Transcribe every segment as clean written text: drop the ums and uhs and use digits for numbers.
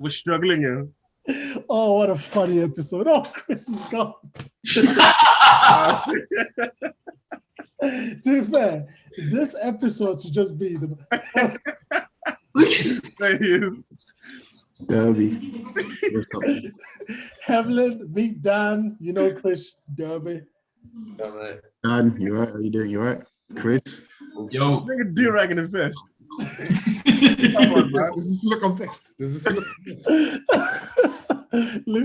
We're struggling, yo. Oh, what a funny episode. Oh, Chris is gone. To be fair, this episode should just be the There he is. Derby. Evelyn, meet Dan, you know Chris Derby. Dan, you right? How you doing? You right? Chris? Yo. Bring a do-rag in the fist. Does this look on vest? Looks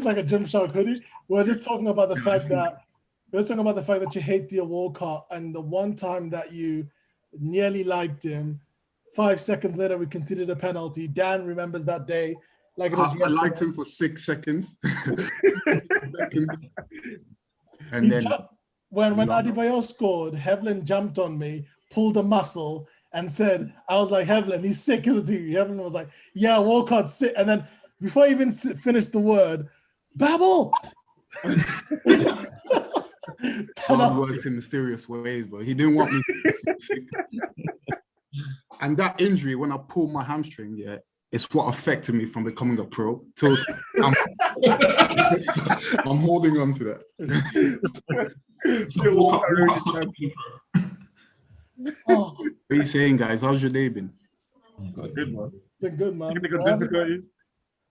like a Gymshark hoodie. We're just talking about the fact that you hate the Walcott, and the one time that you nearly liked him, 5 seconds later we conceded a penalty. Dan remembers that day like it was yesterday. I liked him for 6 seconds. And then when Adebayo scored, Hevlin jumped on me, pulled a muscle, and said, I was like, Hevlin, he's sick, isn't he? Hevlin was like, yeah, Walcott's sick. And then before I even finished the word, babble! God works in mysterious ways, but he didn't want me to be sick. And that injury, when I pulled my hamstring, yeah, it's what affected me from becoming a pro. Till I'm holding on to that. Oh. What are you saying, guys? How's your day been? Good, man. Been good, man. Difficulties.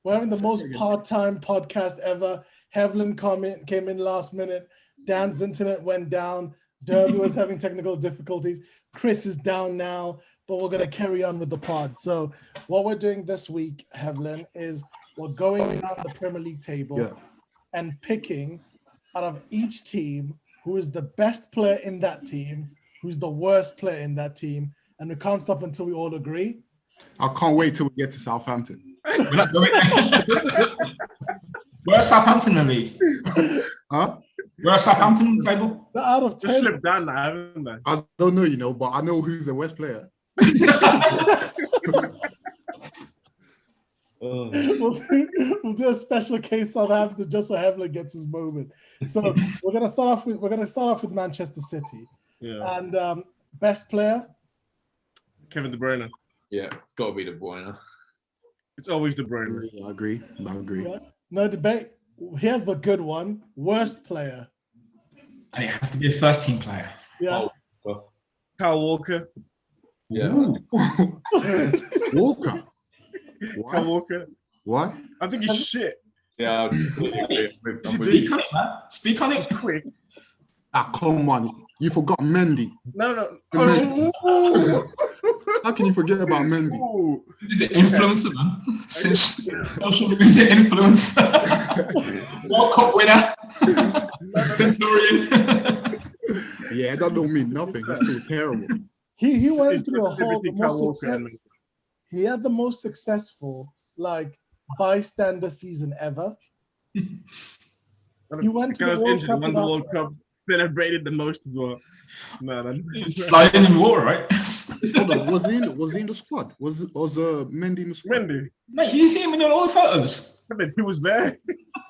We're having the most part-time podcast ever. Hevlin came in last minute. Dan's internet went down. Derby was having technical difficulties. Chris is down now, but we're going to carry on with the pod. So what we're doing this week, Hevlin, is we're going down the Premier League table and picking out of each team who is the best player in that team, who's the worst player in that team, and we can't stop until we all agree. I can't wait till we get to Southampton. We're not going there. Where's Southampton in the league? Huh? Where's Southampton on the table? They're out of Just 10. slipped down now, haven't they? I don't know, but I know who's the worst player. We'll do a special case Southampton just so Hevlin gets his moment. So we're gonna start off with Manchester City. Yeah. And best player, Kevin De Bruyne. Yeah, gotta be De Bruyne. It's always De Bruyne. I agree. no debate. Here's the good one. Worst player. And it has to be a first team player. Yeah. Kyle Walker. Yeah. Walker. Kyle Walker. What? I think he's shit. Yeah. I'm with Speak on it, man. Speak on it. Quick. Come on. You forgot Mendy. No. How can you forget about Mendy? Ooh. He's an influencer, man. Since social media influencer. World Cup winner. Centurion. Yeah, that don't mean nothing. It's still terrible. He went through a whole Kyle Walker. he had the most successful bystander season ever. He went to the World Cup. Won the World Cup. Celebrated the most as well. Man, Sliding in water, right? Hold on, was he in the squad? Was Mendy in the squad? Mendy. Mate, you see him in all the photos. I mean, he was there.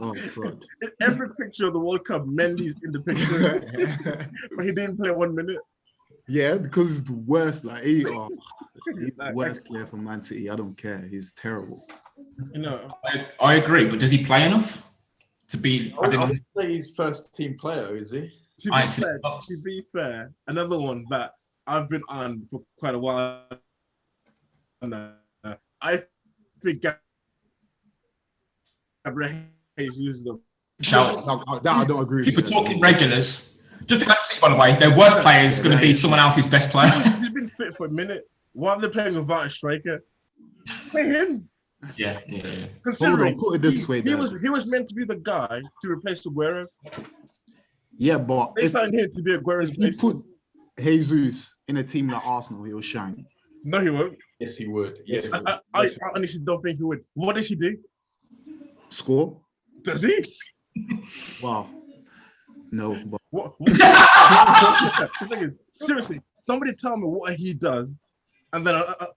Oh God. In every picture of the World Cup, Mendy's in the picture. But he didn't play 1 minute. Yeah, because he's the worst. He's the worst player for Man City. I don't care. He's terrible. You know, I agree, but does he play enough to be? I would say he's first team player, is he? to be fair, another one that I've been on for quite a while now, I think Gabriel Jesus. Shout. That I don't agree with. If we're talking regulars, just like City, by the way, their worst player is going to be someone else's best player. He's been fit for a minute. Why are they playing without a striker? Play him. Yeah. Considering Put it this way, he was meant to be the guy to replace Aguero. Yeah, but They signed him to be Aguero's if you replacement. put Jesus in a team like Arsenal, he will shine. No, he won't. Yes, he would. Yes, I honestly don't think he would. What does he do? Score? Does he? Wow. No, but What? The thing is, seriously, somebody tell me what he does, and then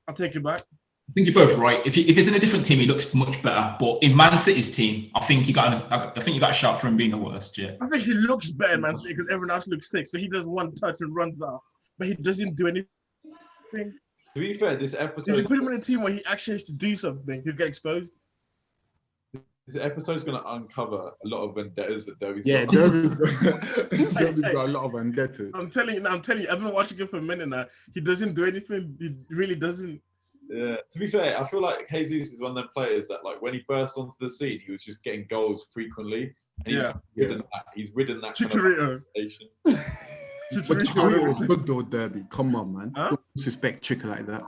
I'll take it back. I think you're both right. If it's in a different team, he looks much better. But in Man City's team, I think you got a shout for him being the worst. Yeah. I think he looks better, man, because everyone else looks sick. So he does one touch and runs out, but he doesn't do anything. To be fair, this If episode. you put him in a team where he actually has to do something, he'll get exposed. This episode's going to uncover a lot of vendettas that Derby's Yeah, got. Derby's got a lot of vendettas. I'm telling you, I've been watching him for a minute now. He doesn't do anything. He really doesn't. Yeah. To be fair, I feel like Jesus is one of them players that, like, when he burst onto the scene, he was just getting goals frequently, and he's ridden that kind of reputation. But Chicharito was good though, Derby. Come on, man. Huh? Don't disrespect Chica like that.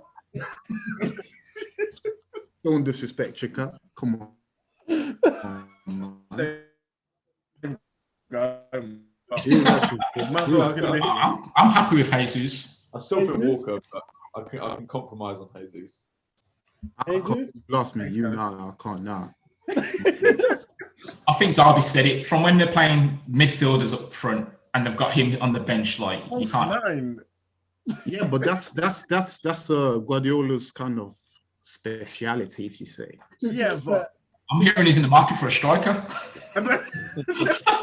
Don't disrespect Chica. Come on. I'm happy with Jesus. I still think Walker, but I can compromise on Jesus. Blast me, you know I can't now. I think Derby said it from when they're playing midfielders up front and they've got him on the bench. Like you can't. Yeah, but that's Guardiola's kind of speciality, if you say. Yeah, but I'm hearing he's in the market for a striker.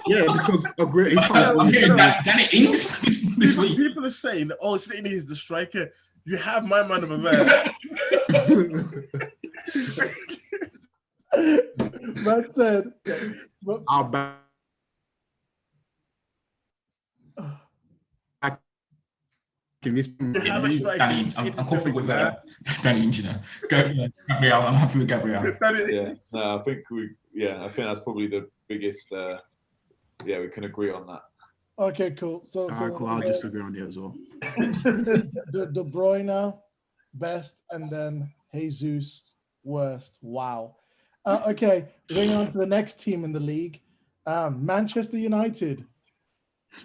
Yeah, because I'm hearing Danny Ings this week. People are saying, "Oh, Sydney is the striker." You have my man over there. That said, I'll back. Danny, I'm comfortable with that. Danny Ings, you know. Gabriel, I'm happy with Gabriel. Yeah, no, I think that's probably the biggest. We can agree on that. okay, cool. So Cool. I'll just agree on it as well. De Bruyne best, and then Jesus worst. Wow. Okay, going on to the next team in the league, Manchester United.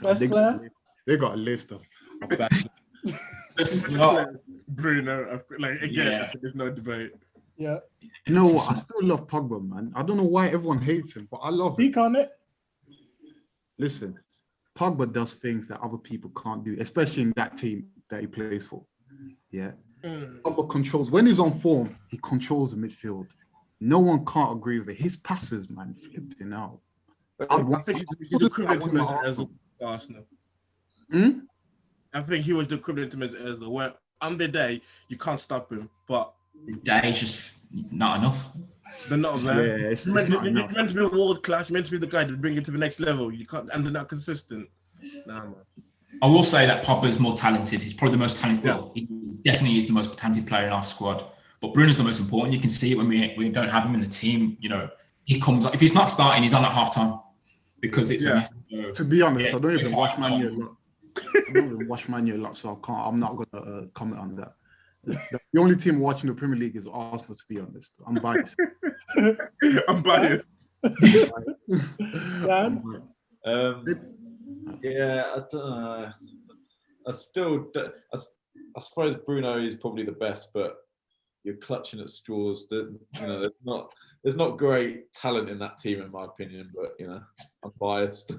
Best player? They got a list of that. Bruno, like again, there's no debate. Yeah. You know what? I still love Pogba, man. I don't know why everyone hates him, but I love him. Speak on it. Listen, Pogba does things that other people can't do, especially in that team that he plays for. Yeah. Pogba controls, when he's on form, he controls the midfield. No one can't agree with it. His passes, man, flipping out. I think he's the equivalent to Mesut Ozil for Arsenal. I think he was the equivalent to Mesut Ozil, where on the day you can't stop him, but the day is just not enough. They're not there. Yeah, it's You're not enough. meant to be world class. You're meant to be the guy to bring it to the next level. You can't, and they're not consistent. Nah, man. I will say that Pogba is more talented. He's probably the most talented. Well, he definitely is the most talented player in our squad. But Bruno's the most important. You can see it when we don't have him in the team. You know, he comes. If he's not starting, he's on at halftime because it's a mess. To be honest, I don't even watch Man U a lot. I don't even watch Man U a lot, so I'm not gonna comment on that. The only team watching the Premier League is Arsenal. To be honest, I'm biased. I'm biased. Dan? I don't know. I suppose Bruno is probably the best, but you're clutching at straws. There's not great talent in that team, in my opinion. But I'm biased.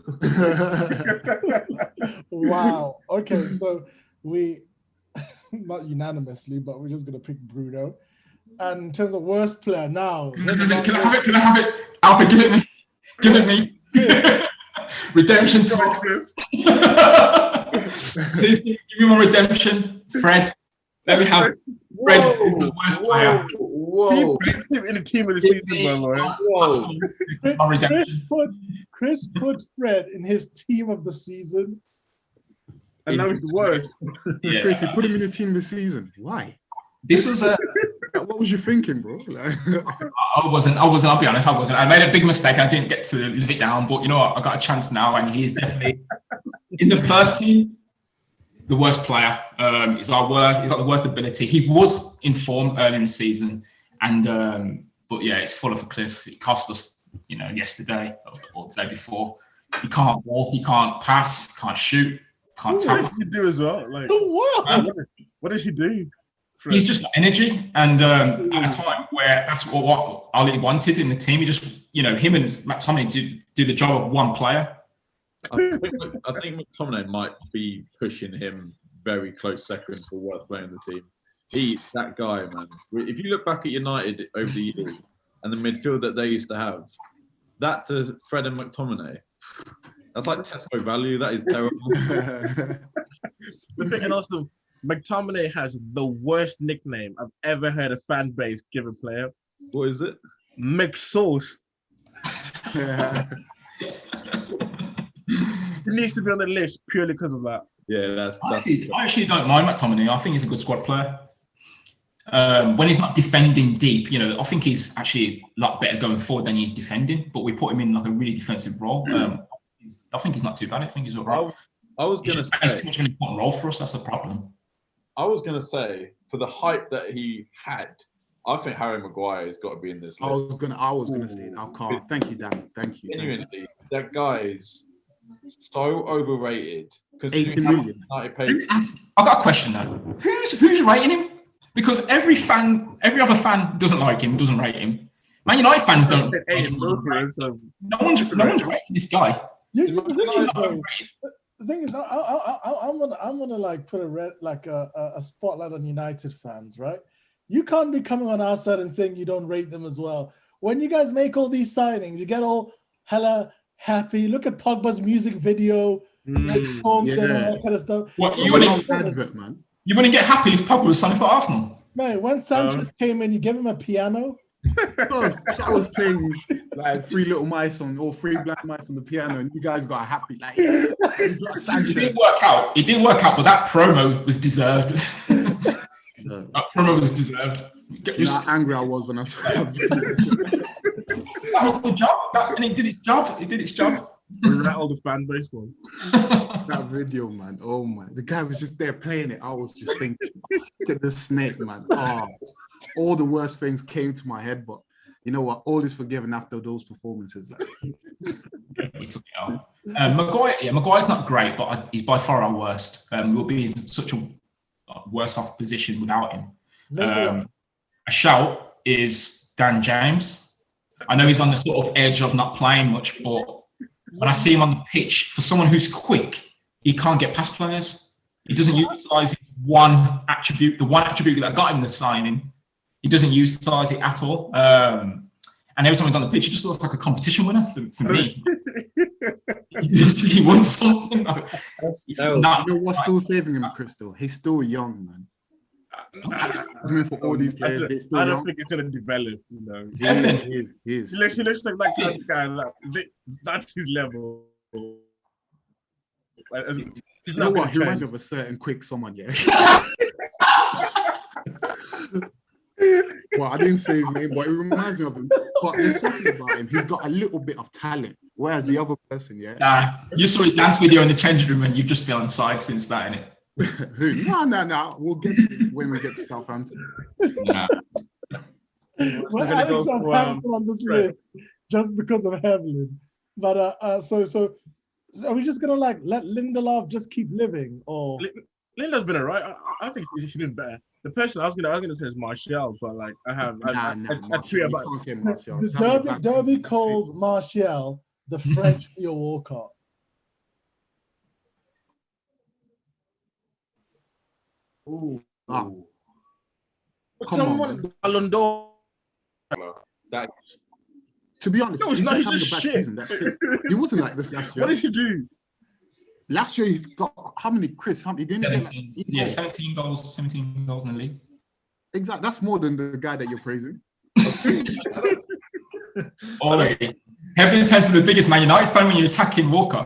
Wow. Okay, so we not unanimously, but we're just gonna pick Bruno. And in terms of worst player, now can I have it? Alfred, give it me. Redemption talk. Please give me more redemption, Fred. Let me have Fred. The worst player. Whoa! In the team of the season, by the way. Whoa! Chris put Fred in his team of the season. And now he's the worst. Yeah. Chris, you put him in the team this season. Why? This was a. What was you thinking, bro? I wasn't. I'll be honest. I wasn't. I made a big mistake. I didn't get to live it down. But you know what? I got a chance now, and he's definitely in the first team. The worst player. He's our worst. He's got the worst ability. He was in form early in the season, and but yeah, it's full of a cliff. It cost us, yesterday or the day before. He can't walk. He can't pass. Can't shoot. Can't tackle. What did he do as well? Like, what did he do? He's just got energy, and at a time where that's what Ali wanted in the team. He just, him and McTominay do the job of one player. I think McTominay might be pushing him very close second for worth playing the team. That guy, man. If you look back at United over the years and the midfield that they used to have, that to Fred and McTominay, that's like Tesco value. That is terrible. The thing, and also, McTominay has the worst nickname I've ever heard a fan base give a player. What is it? McSauce. He needs to be on the list purely because of that. Yeah, that's. I actually don't mind McTominay. I think he's a good squad player. When he's not defending deep, you know, I think he's actually a lot better going forward than he's defending. But we put him in like a really defensive role. I think he's not too bad. I think he's all right. I was going to say it's too much of an important role for us. That's the problem. I was going to say for the hype that he had, I think Harry Maguire has got to be in this list. I was gonna say that. I can't. Thank you, Dan. Thank you. Genuinely, that guy is so overrated. 80 million. I've got a question now. Who's rating him? Because every other fan doesn't like him, doesn't rate him. Man United fans don't. No one's rating this guy. The thing is, I'm gonna like put a spotlight on United fans, right? You can't be coming on our side and saying you don't rate them as well. When you guys make all these signings, you get all hella happy. Look at Pogba's music video, songs and all that kind of stuff. What you wouldn't get happy if Pogba was signing for Arsenal? Man, when Sanchez came in, you gave him a piano. I was playing like Three Little Mice or Three Black Mice on the piano, and you guys got happy. Like, it didn't work out. It didn't work out, but that promo was deserved. That promo was deserved. You know how angry I was when I saw that. That was the job, and it did its job. It did its job. Rattled the fan base one. That video, man. Oh my, the guy was just there playing it. I was just thinking, get the snake, man. Oh, all the worst things came to my head, but you know what? All is forgiven after those performances. Like, we took it out. Maguire's not great, but he's by far our worst. We'll be in such a worse off position without him. A shout is Dan James. I know he's on the sort of edge of not playing much, but when I see him on the pitch, for someone who's quick, he can't get past players. He doesn't utilize his one attribute, the one attribute that got him the signing. He doesn't utilize it at all. And every time he's on the pitch, he just looks like a competition winner for me. He won something. You know what's still saving him, Crystal? He's still young, man. I mean, for all these players, I don't think it's going to develop. You know, he is. He looks like that kind of guy. Like, that's his level. Like, you know what? He reminds me of a certain quick someone, yeah. Well, I didn't say his name, but it reminds me of him. But there's something about him. He's got a little bit of talent, whereas the other person, yeah. Nah, you saw his dance video in the changing room, and you've just been on side since that, innit? No. We'll get to it when we get to Southampton. Nah. Well, I think Southampton on this list just because of Hamlin. But so are we just gonna like let Lindelof just keep living, or Lindelof's been alright? I think he should have been better. The person I was gonna say is Martial, but like I tweet about the Derby calls Martial the French Theo Walcott. Ooh. Someone Ballon d'Or. To be honest, no, he not just having a bad season. That's it. He wasn't like this last year. What did he do? Last year he got how many? Chris, how many? He didn't 17, get like, 17 goals in the league. Exactly. That's more than the guy that you're praising. Ollie, Heaven turns to the biggest Man United fan when you're attacking Walker.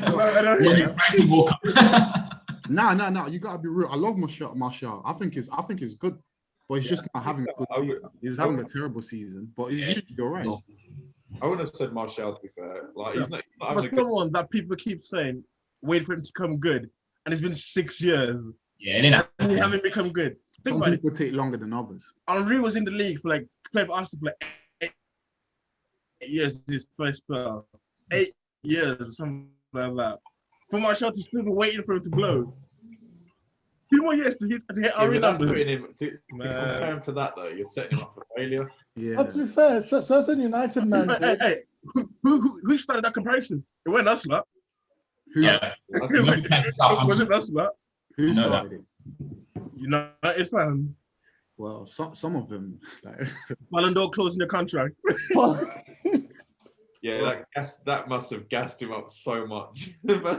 You're praising Walker. No. You gotta be real. I love Martial. I think he's good, but he's just not having a good season. He's having a terrible season, but he's usually all right. I wouldn't have said Martial, to be fair. Like he's not but someone that people keep saying, wait for him to become good, and it's been 6 years. Yeah, it didn't and he haven't become good. Some people take longer than others. Henry was in the league for like played for Arsenal for like 8 years. His first spell, 8 years, something like that. For Martial to still be waiting for him to blow. 2 more years to hit Henry numbers. To compare him to that though, you're setting him up for failure. Yeah. But to be fair, certain United man. Hey, who started that comparison? It wasn't us, lot. Yeah. Was it us, lot? Who started it? United fans. Well, some of them. Like... Ballon d'Or closing the contract. Yeah, that must have gassed him up so much.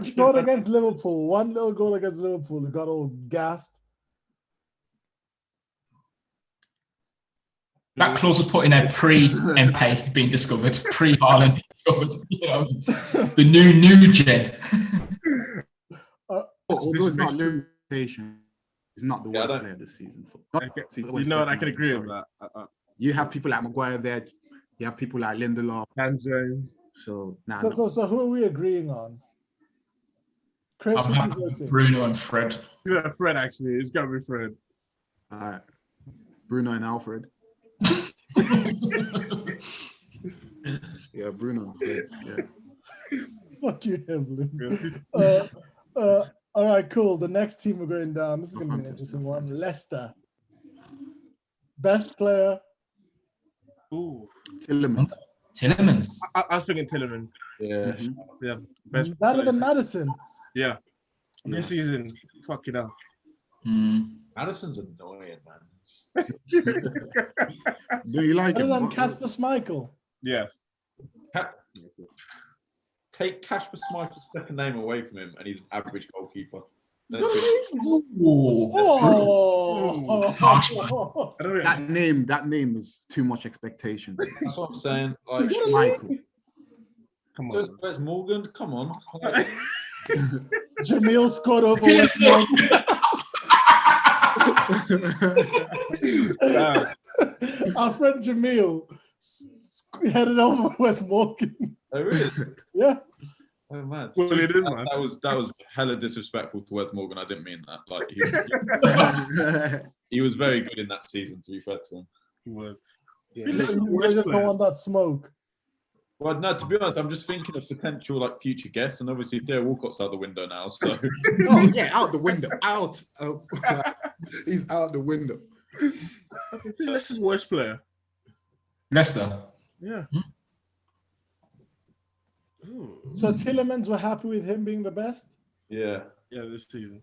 Scored against Liverpool. One little goal against Liverpool. He got all gassed. That clause was put in there pre-Mbappe being discovered, pre-Haaland being discovered. You know, the new gen. Although it's not limitation, it's not the worst player this season. You know what? I can agree with that. You have people like Maguire there. You have people like Lindelof. And James. So who are we agreeing on? Chris, I'm happy with Bruno and Fred. Yeah, Fred, actually. It's got to be Fred. All right. Bruno and Alfred. Yeah, Bruno and Fred. Yeah. Fuck you, Evelyn. All right, cool. The next team we're going down. This is going to be an interesting one. Leicester. Best player. Ooh. Tillemans. I was thinking Tillemans. Yeah. Yeah. Best Better player. than Madison. Yeah. This season, fuck it up. Madison's annoying, man. Do you like Better him? than Kasper Schmeichel. Yes. Take Kasper Schmeichel's second name away from him, and he's an average goalkeeper. Oh. That name is too much expectation. That's what I'm saying. Like, Schmeichel. Come so on. where's Morgan? Come on. Jamil scored over West Morgan. Our friend Jamil headed over West Morgan. Oh, really? Yeah. Oh, man. Well, it is, man. That was hella disrespectful towards Morgan. I didn't mean that. Like he was very good in that season, to be fair to him. You just don't want that smoke. Well, no, to be honest, I'm just thinking of potential like future guests, and obviously Theo Walcott's out the window now. So Oh yeah, out the window. He's out the window. Leicester's worst player. Leicester. Yeah. So Tillemans were happy with him being the best? yeah. Yeah, this season.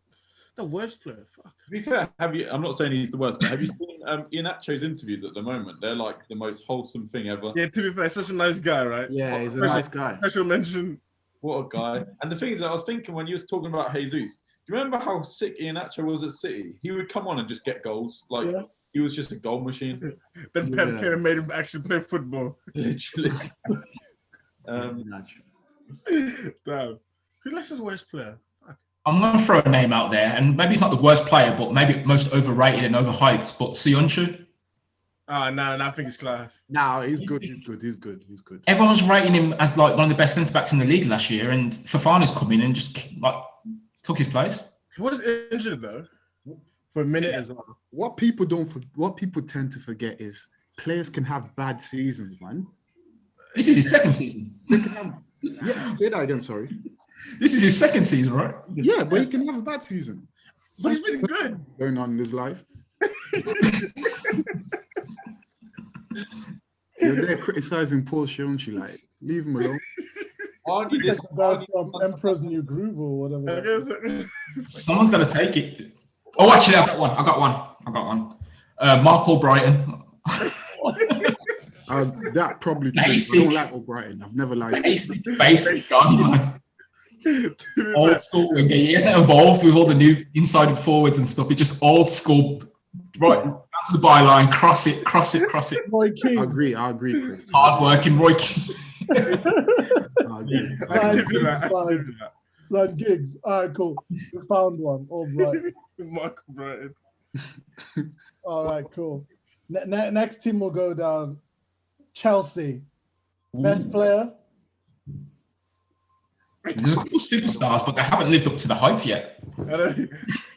The worst player. Fuck. To be fair, I'm not saying he's the worst, but have you seen Iheanacho's interviews at the moment? They're like the most wholesome thing ever. Yeah, to be fair, such a nice guy, right? Yeah, he's a nice guy. Special mention. What a guy. And the thing is, I was thinking when you was talking about Jesus, do you remember how sick Iheanacho was at City? He would come on and just get goals. Like, he was just a goal machine. Then Pep came and made him actually play football. Literally. Damn. Who's Leicester's worst player? I'm going to throw a name out there, and maybe he's not the worst player, but maybe most overrated and overhyped, but Sionchu. No, I think it's class. No, he's good. Everyone was rating him as like one of the best centre-backs in the league last year, and Fofana's come in and just like took his place. He was injured though for a minute as well. What people tend to forget is players can have bad seasons, man. This is his second season. Yeah, say that again. Sorry. This is his second season, right? Yeah, but he can have a bad season. But he's been good. Going on in his life. You're there criticizing Paul Sionchu, like, leave him alone. Aren't you He's like the guy from Emperor's New Groove or whatever. Someone's got to take it. Oh, actually, I got one. Mark Albrighton. That probably true. I don't like Albrighton. I've never liked him. Basic guy, man. Old school winger. He hasn't evolved with all the new inside forwards and stuff. He's just old school. Right down to the byline, cross it. Roy Keane. I agree, Chris. Hard working Roy Keane. Ryan Giggs. All right, cool. We found one. All right. Mark Brighton. All right, cool. Next team will go down. Chelsea. Best player. There's a couple of superstars, but they haven't lived up to the hype yet.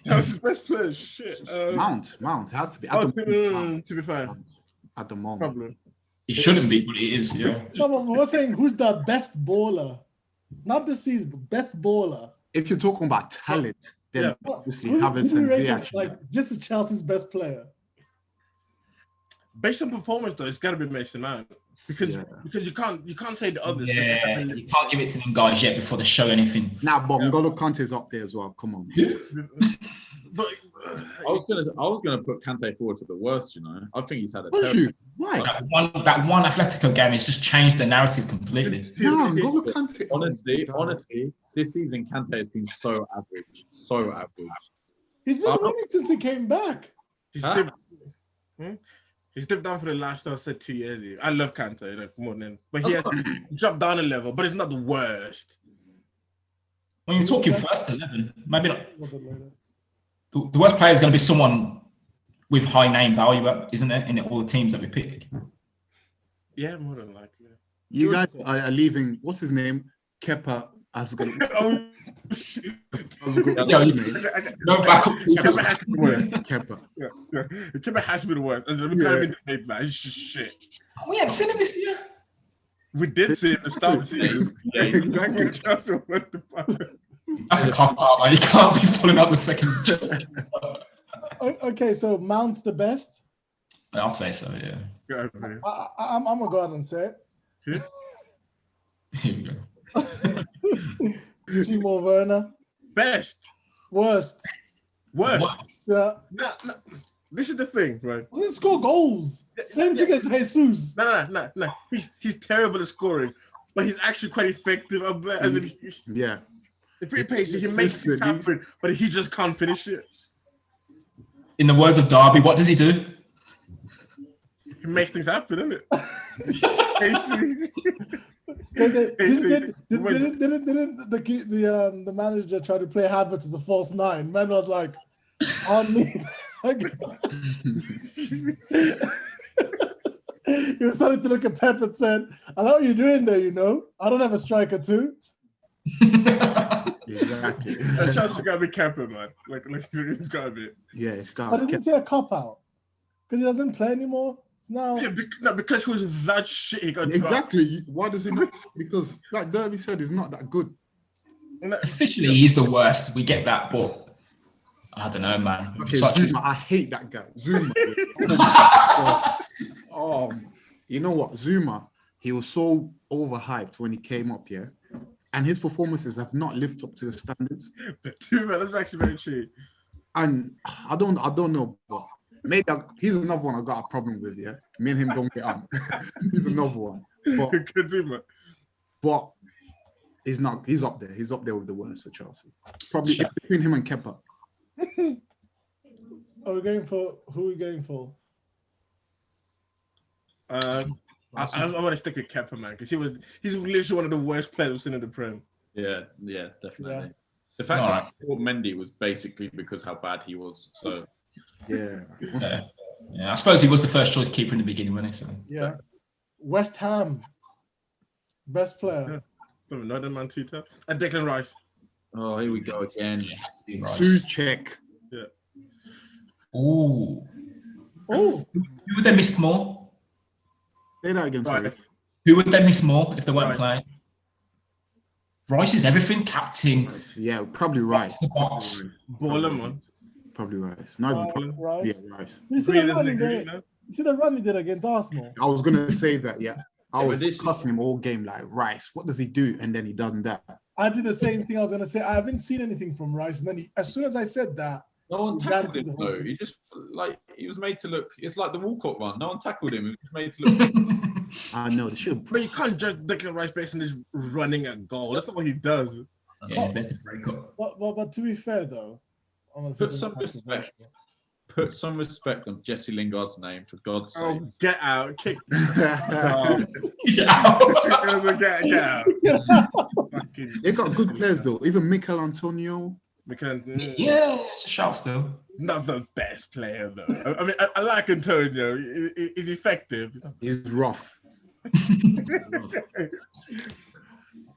That's the best player. Shit. Mount has to be. To be fair, at the moment. Problem. It shouldn't be, but it is. Yeah. No, we're saying who's the best baller? Not this season, but best baller. If you're talking about talent, then obviously Havertz and Ziyech. Like this is Chelsea's best player. Based on performance, though, it's got to be Mason Mount because you can't say the others. Yeah, you can't give it to them guys yet before they show anything. Nah, but N'Golo Kante's up there as well. Come on. But I was gonna put Kante forward to the worst. You know, I think he's had a. Why? That one Atletico game has just changed the narrative completely. No, N'Golo Kante. Honestly, this season Kante has been so average. He's been winning since he came back. He's dipped down for the last, I said 2 years. I love Kanté, more than, but he has dropped down a level, but it's not the worst. When you're talking first 11, maybe not. The worst player is going to be someone with high name value, isn't it? In all the teams that we pick. Yeah, more than likely. You guys are leaving. What's his name? Kepa as good. Oh, No backup. Kepa has to be the worst. Kepa. Yeah. Kepa has to be the worst. We can't even debate that. He's just shit. We hadn't seen him this year. We did see it at the start of the season. Exactly. That's a cop out, man. You can't be pulling out the second. Okay, so Mount's the best. I'll say so, yeah. I'm gonna go ahead and say it. Here we go. Timo Werner. Best. Worst. Yeah. No. This is the thing, right? He didn't score goals. Same thing as Jesus. No. He's terrible at scoring, but he's actually quite effective. Yeah. He's pretty pacey. He makes it happen, but he just can't finish it. In the words of Derby, what does he do? He makes things happen, isn't it? Didn't the manager try to play Havertz as a false nine? Man was like, on me. He was starting to look at Pep and said, I know what you're doing there, you know. I don't have a striker too. Exactly. Chelsea gotta be Kepa, man. Like it's gotta be. Yeah, it's got. But isn't he a cop out? Because he doesn't play anymore. Now, because he was that shit. He got exactly. Dropped. Why does he not? Because, like Derby said, he's not that good. Officially, he's the worst. We get that, but I don't know, man. Okay, Zuma. I hate that guy. Zuma. You know what, Zuma? He was so overhyped when he came up, yeah. And his performances have not lived up to the standards. That's actually very true. And I don't know, but maybe he's another one I got a problem with. Yeah, me and him don't get on. He's another one, but he's not. He's up there. He's up there with the worst for Chelsea. Probably between him and Kepa. Are we going for who? Are we going for? I want to stick with Kepa, man, because he's literally one of the worst players we've seen in the Prem. Yeah, definitely. Yeah. The fact that he bought Mendy was basically because how bad he was. So yeah. I suppose he was the first choice keeper in the beginning, wasn't he? So. Yeah. West Ham, best player. Yeah. Another man, Twitter. And Declan Rice. Oh, here we go again. It has to be Rice. Suchek. Yeah. Ooh. Oh. Who would they miss more? Say that again, sorry. Who would they miss more if they weren't playing? Rice is everything, captain. Yeah, probably Rice. The box. Baller, man. Probably Rice. Not even Rice. Yeah, Rice. You see the run he did against Arsenal? I was gonna say that, yeah. I was this- cussing him all game, like, Rice, what does he do? And then he done that. I did the same thing. I was gonna say I haven't seen anything from Rice, and then as soon as I said that, no one he tackled ran him through the though. whole He just he was made to look. It's like the Walcott run. No one tackled him. He was made to look. I know they should. But you can't judge Declan Rice based on his running a goal. That's not what he does. Yeah, he's there to break up. But to be fair though, Put some respect on Jesse Lingard's name, for God's sake. Oh, get out. Kick. Yeah. Get out. They got good players though. Even Mikel Antonio. Yeah, it's a shout still. Not the best player though. I mean, I like Antonio. He's effective. He's rough.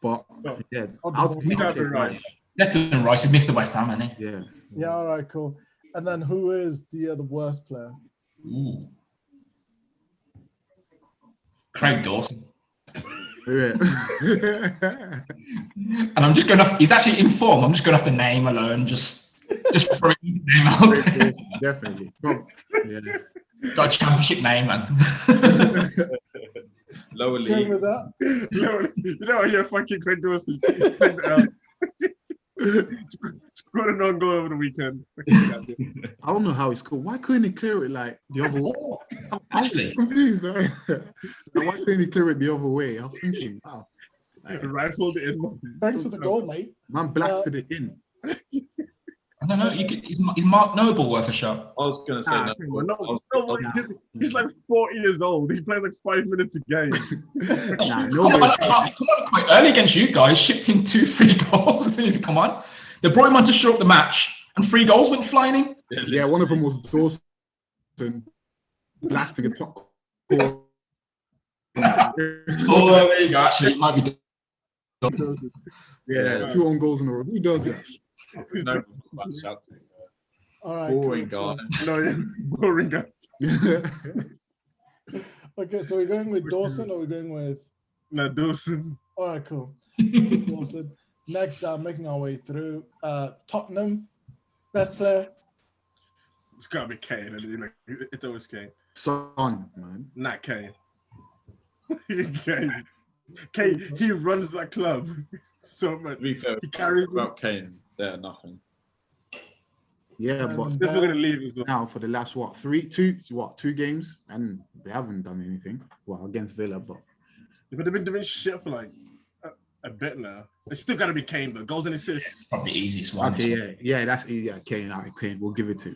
But yeah, I'll take Rice. Declan Rice has missed the West Ham, hasn't he? Yeah. Yeah, all right, cool. And then who is the worst player? Ooh. Craig Dawson. Yeah. And I'm just going off, he's actually in form. I'm just going off the name alone, just throwing the name out there. Definitely. Yeah. Got a championship name, man. Lower Going league. with that? You know what? You're fucking Craig Dawson. Scored an own goal over the weekend. I don't know how he scored. Why couldn't he clear it like the other way? I was confused. Like, why couldn't he clear it the other way? I was thinking, wow. Rifled it in. Thanks for the goal, mate. Man blasted it in. I don't know. Is Mark Noble worth a shot? I was going to say Nah, no. come on, no, he's like 40 years old. He plays like 5 minutes a game. Nah, Come on, quite early against you guys. Shipped in 2-3 goals as soon as he come on. They brought him on to shut up the match, and 3 goals went flying in. Yeah, one of them was Dawson blasting a top. Oh, there you go. Actually, it might be. Yeah, 2 own goals in a row. Who does that? No, shout to him. All right. Boring cool. guy. No, yeah, boring guy. Okay, so we're going with Dawson or we're going with... No, Dawson. All right, cool. Dawson. Next, making our way through Tottenham. Best player? It's gotta be Kane. Like, it's always Kane. Son, man. Not Kane. Kane. Kane. He runs that club so much. To be fair, He carries about Kane, they're nothing. Yeah, but Still gonna leave as well. now for the last 2 games, and they haven't done anything. Well, against Villa, but But they've been doing shit for like a bit now. It's still gotta be Kane though. Goals and assists. Probably the easiest one. okay, yeah, that's easy. Yeah, Kane, Kane, we'll give it to.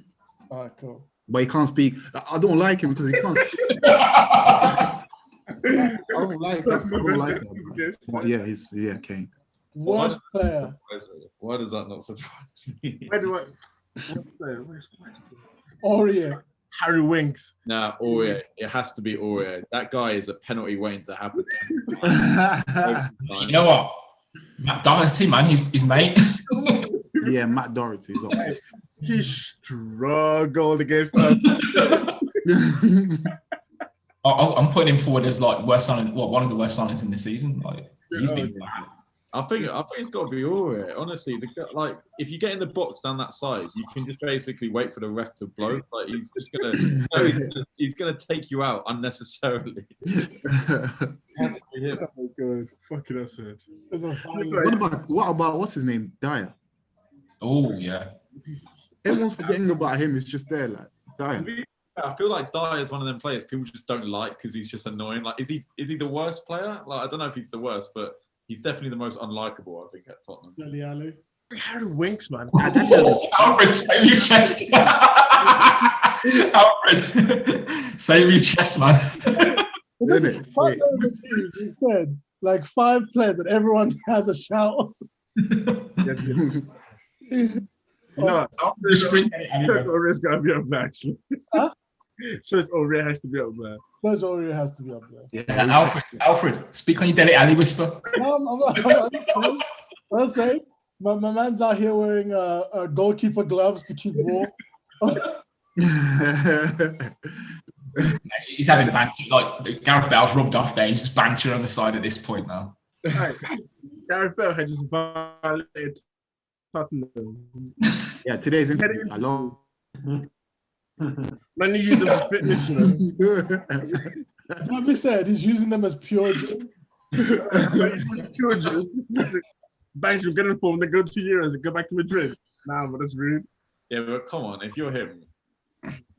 All right, cool. But he can't speak. I don't like him because he can't. Speak. I don't like him. But yeah, Kane. Worst player? Why does that not surprise me? Where do I? Where's Aurier. Harry Winks? Nah, Aurier. It has to be Aurier. That guy is a penalty waiting to happen. You know what? Matt Doherty, man, he's mate. Yeah, Matt Doherty. He struggled against us. I'm putting him forward as like worst signing. One of the worst signings in the season. Like he's been. I think it's got to be Aurier. Honestly, like if you get in the box down that side, you can just basically wait for the ref to blow. Like he's just he's gonna take you out unnecessarily. Oh my god, fucking outside. What about what's his name? Dyer. Oh yeah. Everyone's forgetting about him. It's just there, like Dyer. I feel like Dyer is one of them players people just don't like because he's just annoying. Like, is he the worst player? Like, I don't know if he's the worst, but he's definitely the most unlikable, I think, at Tottenham. Dele Alli. Harry Winks, man. Alfred, save your chest. Alfred, save your chest, man. Isn't it? Five players of the team, he said, like 5 players, and everyone has a shout. No, Aurier gotta be up there, actually. Huh? Serge Aurier has to be up there. Serge Aurier has to be up there. Yeah, Alfred, speak on your Dele Alli whisper. No, I'm not saying. My man's out here wearing goalkeeper gloves to keep warm. He's having the banter. Like Gareth Bale's rubbed off there. He's just bantering on the side at this point now. Right. Gareth Bale had just violated Tottenham. Yeah, today's interview. I love. Man, you use them for fitness, you know. Bobby said he's using them as pure gym. Pure gym. Banks from getting form, they go 2 years and go back to Madrid. Nah, but that's rude. Yeah, but come on, if you're him,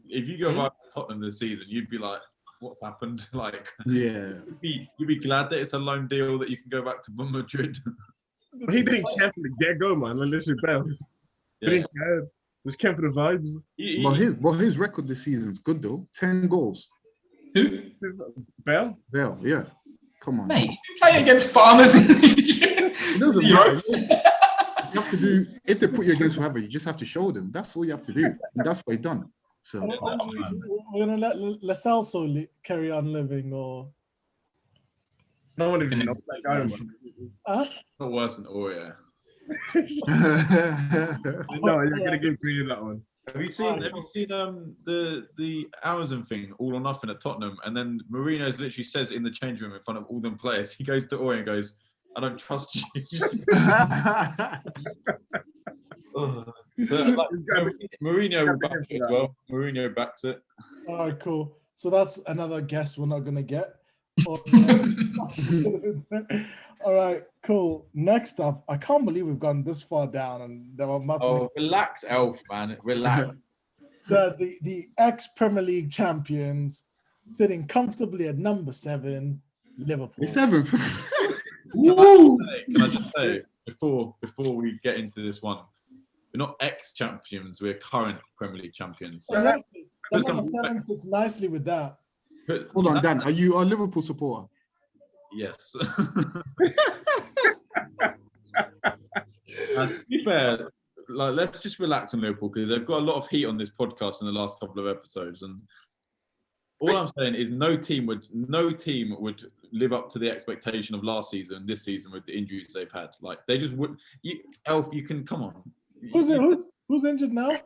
if you go back to Tottenham this season, you'd be like, what's happened? Like, Yeah. You'd be glad that it's a loan deal that you can go back to Madrid. But he didn't care from the get-go, man. Like, listen, Bale. He didn't care. Just care for the vibes. But his record this season's good though. 10 goals. Who? Bale? Bale, yeah. Come on. Mate, you're playing against farmers in It doesn't matter. You have to do, if they put you against whoever, you just have to show them. That's all you have to do. And that's what he done. So We're gonna let Lacelso carry on living, or No one even knows that guy, man. Not worse than Aurier. No, you're gonna give Green that one. Have you seen the Amazon thing, all or nothing at Tottenham? And then Mourinho's literally says in the change room in front of all them players, he goes to Aurier and goes, "I don't trust you." Mourinho will back it as well. Mourinho backs it. all right, cool. So that's another guess we're not gonna get. All right, cool. Next up, I can't believe we've gone this far down, and there were Relax, Elf, man. Relax. the ex-Premier League champions sitting comfortably at number 7, Liverpool. 7th. Can I just say before we get into this one, We're not ex-champions. We're current Premier League champions. So Exactly. The Just number don't- 7 sits nicely with that. Hold on, Dan. Are you a Liverpool supporter? Yes. To be fair, like, let's just relax on Liverpool because they've got a lot of heat on this podcast in the last couple of episodes, and all I'm saying is no team would live up to the expectation of last season, this season with the injuries they've had. Like they just would. Elf, you can come on. Who's injured now?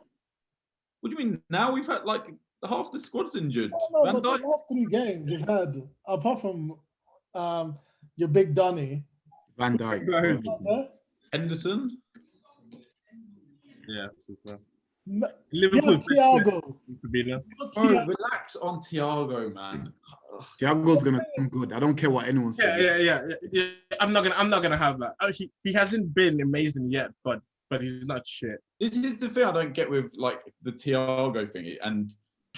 What do you mean? Now we've had like half the squad's injured. No, Van but Dijk. the last 3 games you've had, apart from your big Donny, Van Dijk. Henderson. Yeah, super. yeah, Liverpool. Thiago. Fabinho. Oh, relax on Thiago, man. Thiago's gonna come good. I don't care what anyone says. Yeah. I'm not gonna have that. He hasn't been amazing yet, but he's not shit. This is the thing I don't get with like the Thiago thing, and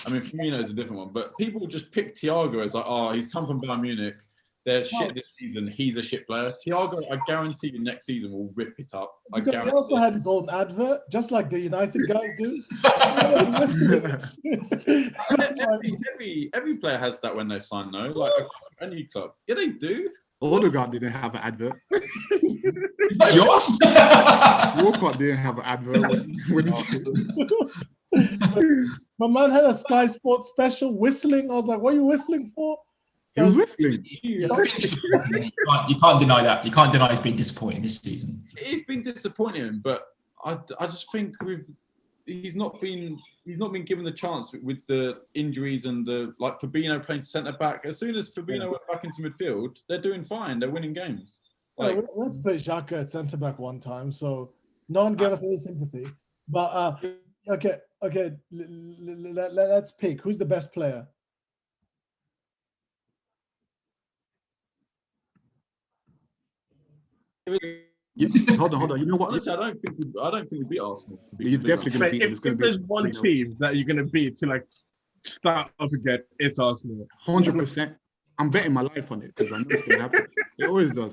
I mean Firmino is a different one, but people just pick Thiago as like, oh, he's come from Bayern Munich. They're shit this season. He's a shit player. Thiago, I guarantee you, next season will rip it up. Because he also had his own advert, just like the United guys do. every player has that when they sign, though. Like a new club. Yeah, they do. Odegaard didn't have an advert. Is that yours? Walcott didn't have an advert when he My man had a Sky Sports special whistling. I was like, what are you whistling for? He was whistling. You can't deny that. You can't deny he's been disappointing this season. It's been disappointing, but I just think he's not been given the chance with the injuries and the like Fabinho playing centre back. As soon as Fabinho went back into midfield, they're doing fine. They're winning games. Like, let's play Xhaka at centre back one time, so no one gave us any sympathy. But okay, let's pick who's the best player. Hold on. You know what? Honestly, I don't think we beat Arsenal. You're definitely gonna beat them. If there's one team that you're gonna beat to like start up again, it's Arsenal. 100%. I'm betting my life on it because I know it's gonna happen. It always does.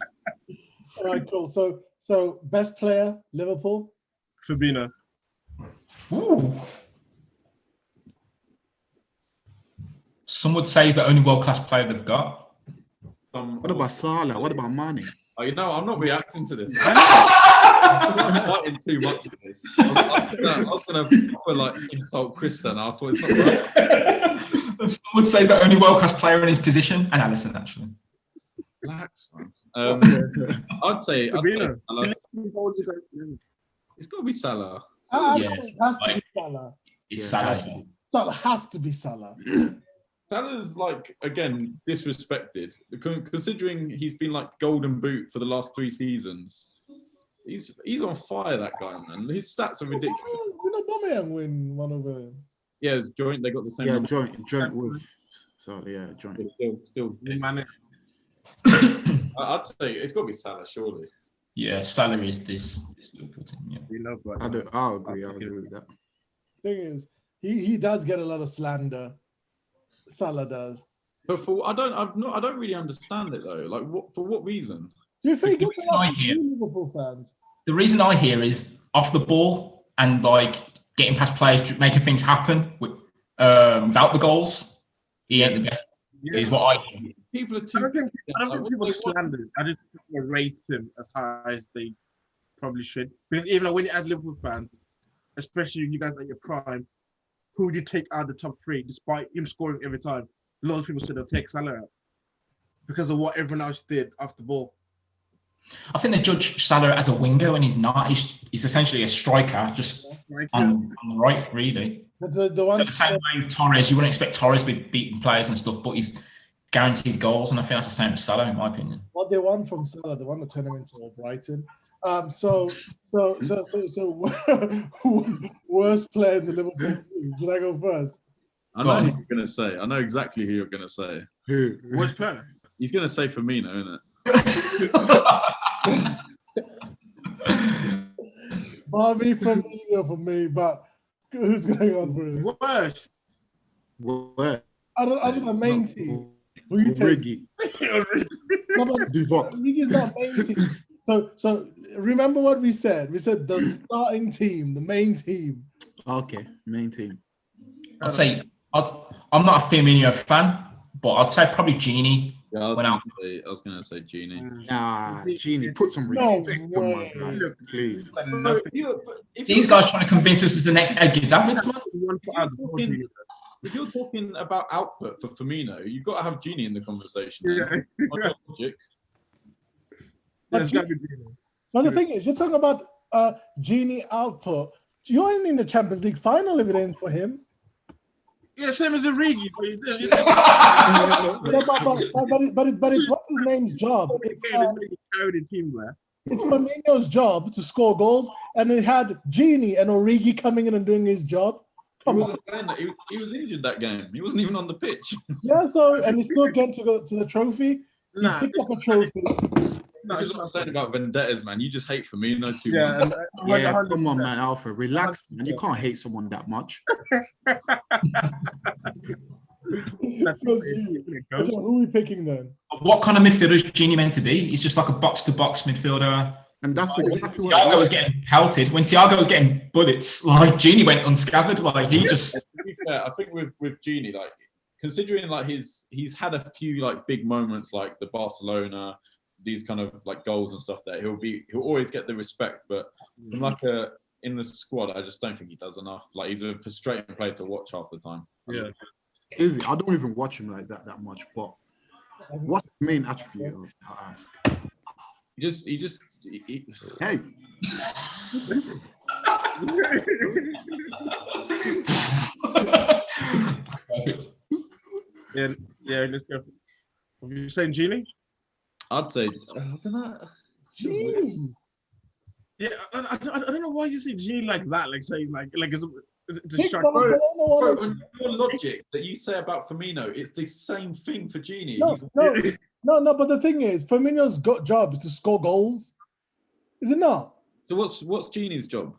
All right, cool. So best player, Liverpool. Fabinho. Ooh. Some would say he's the only world-class player they've got. What about Salah? What about Mane? Oh, you know, I'm not reacting to this. I'm not fighting too much of this. I was gonna like insult Krista, and I thought it's not right. Some would say he's the only world-class player in his position, and Alisson actually. Relax, man. I'd say Fabinho. It's got to be Salah. It has to be Salah. It's Salah. Salah has to be Salah. Salah's like again disrespected, considering he's been like golden boot for the last 3 seasons. He's on fire, that guy, man. His stats are ridiculous. Didn't Aubameyang win one of them? Yeah, it's joint. They got the same. Yeah, number. joint with. So yeah, joint. Still. Mane. I'd say it's got to be Salah, surely. Yeah, Salah is this Liverpool team. Yeah. We love that. I'll agree with that. Thing is, he does get a lot of slander. Salah does. But I don't really understand it though. Like, for what reason? Do you think it's a lot of Liverpool fans? The reason I hear is off the ball and like getting past players, making things happen without the goals. He ain't the best. Yeah. Is what I hear. People are too. I don't think people slander him. I just think they rate him as high as they probably should. Because even when you're as Liverpool fans, especially you guys at your prime, who would you take out of the top 3 despite him scoring every time? A lot of people said they'll take Salah out because of what everyone else did off the ball. I think they judge Salah as a winger when he's not. He's essentially a striker, just on the right, really. The So the same way with Torres, you wouldn't expect Torres to be beating players and stuff, but he's guaranteed goals, and I think that's the same with Salah, in my opinion. What they want from Salah, they want to turn him into a Brighton. So worst player in the Liverpool team. Should I go first? I know who you're gonna say. I know exactly who you're gonna say. Who? Worst player? He's gonna say Firmino, isn't it? Barbie Firmino for me, but who's going on for it? Worst. What? Other than main team. Who you take? Origi. No, but Divock. Origi's not main team. So remember what we said. We said the starting team, the main team. Okay, main team. I'd say I'm not a Firmino fan, but I'd say probably Genie. Yeah, I Went out. was gonna say Genie. Nah, Genie, put some No respect on my way. guy, please. Bro, if These guys trying to convince us as the next Edgar Davids, man. if you're talking about output for Firmino, you've got to have Genie in the conversation. Yeah. What's your logic? It's gotta be Genie. But the thing is, you're talking about Genie output. You ain't in the Champions League final if it ain't for him. Yeah, same as Origi. But it's what's his name's job. It's carried the team there. it's Firmino's job to score goals, and it had Genie and Origi coming in and doing his job. He Come on. wasn't playing that. He was injured that game. He wasn't even on the pitch. Yeah, so and he still get to go to the trophy. He Nah, picked up a trophy. This is what I'm saying about vendettas, man. You just hate Firmino too Yeah, much. Yeah, come on, man, Alpha, relax, man. You can't hate someone that much. That's So Genie. Okay, who are we picking then? What kind of midfielder is Genie meant to be? He's just like a box-to-box midfielder. And that's exactly what Thiago was getting pelted. When Thiago was getting bullets, like Genie went unscathed. Like he just. To be fair, I think with Genie, like considering like he's had a few like big moments like the Barcelona, these kind of like goals and stuff there. He'll always get the respect, but from like in the squad, I just don't think he does enough. Like he's a frustrating player to watch half the time. Yeah. is it? I don't even watch him like that much, but what's the main attribute? I ask. Hey. Perfect. Yeah, let's go. Have you saying Genie? I'd say I don't know. Genie. Yeah, I don't know why you say Genie like that. Like saying like it's a Pick strike. Barcelona one Bro, of- on your logic that you say about Firmino, it's the same thing for Genie. No. But the thing is, Firmino's job is to score goals. Is it not? So what's Genie's job?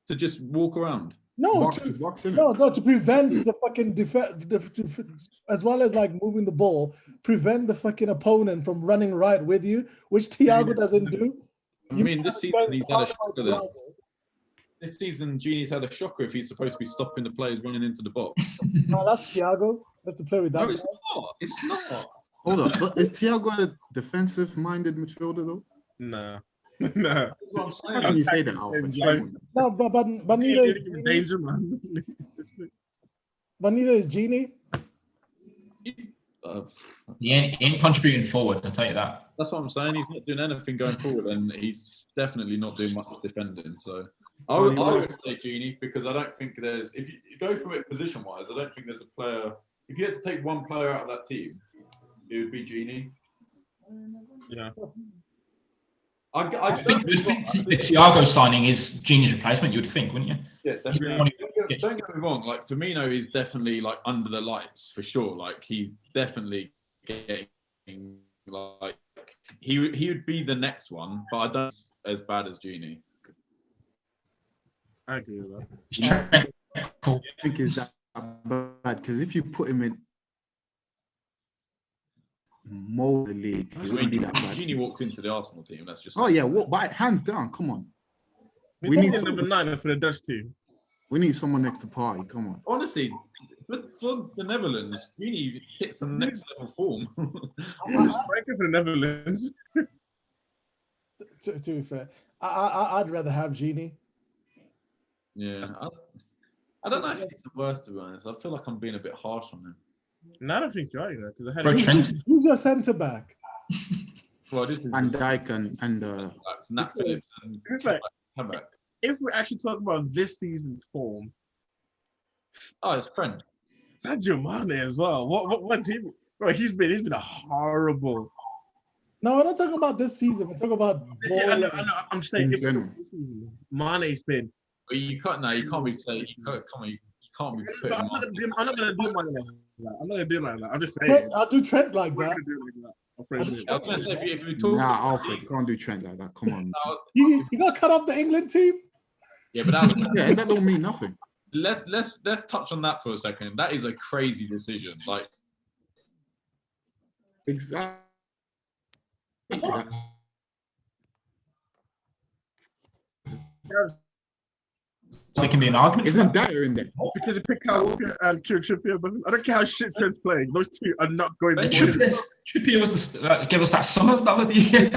To just walk around? No, Box to box, innit? no, to prevent the fucking as well as like moving the ball, prevent the fucking opponent from running right with you, which Thiago doesn't do. I mean, this season he's had a shocker. Then. This season, Genie's had a shocker if he's supposed to be stopping the players running into the box. No, that's Thiago. That's the play with that. No, it's not. It's not. Hold on, but is Thiago a defensive-minded midfielder though? No. That's what I'm saying. How can you say that, Alpha? Like- No, but neither is Genie. Danger, man. But neither is Genie. He ain't contributing forward. I'll tell you that. That's what I'm saying. He's not doing anything going forward, and he's definitely not doing much defending. So I would say Genie because I don't think there's. If you go from it position-wise, I don't think there's a player. If you had to take one player out of that team, it would be Genie. Yeah. I think the Thiago signing is Genie's replacement. You would think, wouldn't you? Yeah, definitely. Don't get me wrong. Like Firmino is definitely like under the lights for sure. Like he's definitely getting like he would be the next one, but I don't as bad as Genie. I agree with that. Cool. I think is that bad because if you put him in mold the league, I it wouldn't be mean, that bad. Genie walked into the Arsenal team. That's just. Oh yeah, but hands down, come on. We We need need number 9 for the Dutch team. We need someone next to Party. Come on. Honestly, but for the Netherlands, Genie hits some next level form. Striker for the Netherlands. To be fair, I'd rather have Genie. Yeah, I don't know if it's the worst to be honest. I feel like I'm being a bit harsh on him. No, I don't think you are, because I had For Trent. Who's your centre back? Well, this is Van Dijk and Nat Phillips and It's like- Kabak. if we actually talk about this season's form, Oh, it's Trent. Sadio Mane as well. What team? Bro, he's been a horrible. No, we're not talking about this season. We're talking about Yeah, I know. ball. I'm saying In general. Mane's been. But you can't. No, you can't be saying. You can't be putting. I'm not gonna do Mane like that. I'm not gonna do it like that. I'm just saying. Trent, I'll do Trent like I'm not that. gonna do it like that. I'm afraid I was gonna say if you talk. Nah, Alfred, you can't do Trent like that. Come on. You got cut off the England team. Yeah, but that, Yeah, that don't mean nothing. let's touch on that for a second. That is a crazy decision. Like, Exactly. There can be an argument. Isn't Dyer in there? Because he picked Kyle Walker and Kieran Trippier, but I don't care how shit Trent's playing. Those two are not going to Trippier was gave us that summer that was the year.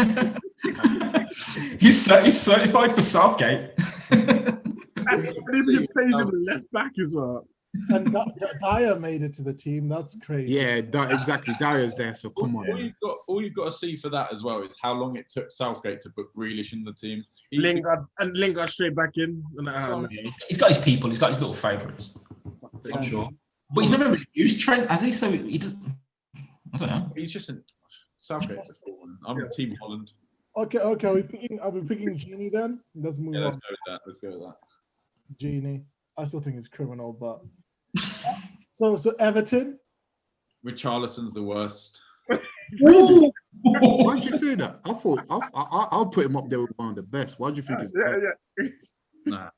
he's certified for Southgate. And he plays him left back as well. And Dyer made it to the team. That's crazy. Yeah, exactly. Dyer's there, so come on. All you've got to see for that as well is how long it took Southgate to put Grealish in the team. Lingard straight back in. He's got his people. He's got his little favourites. I'm sure. But he's never really used Trent, has he? So he doesn't. I don't know. He's just Southgate's a fool. I'm Team Holland. Okay. Are we picking Genie then? Let's move on. Let's go with that. Genie. I still think it's criminal, but so Everton. Richarlison's the worst. Why'd you say that? I thought I'll put him up there with one of the best. Why'd you think it's Yeah. Nah,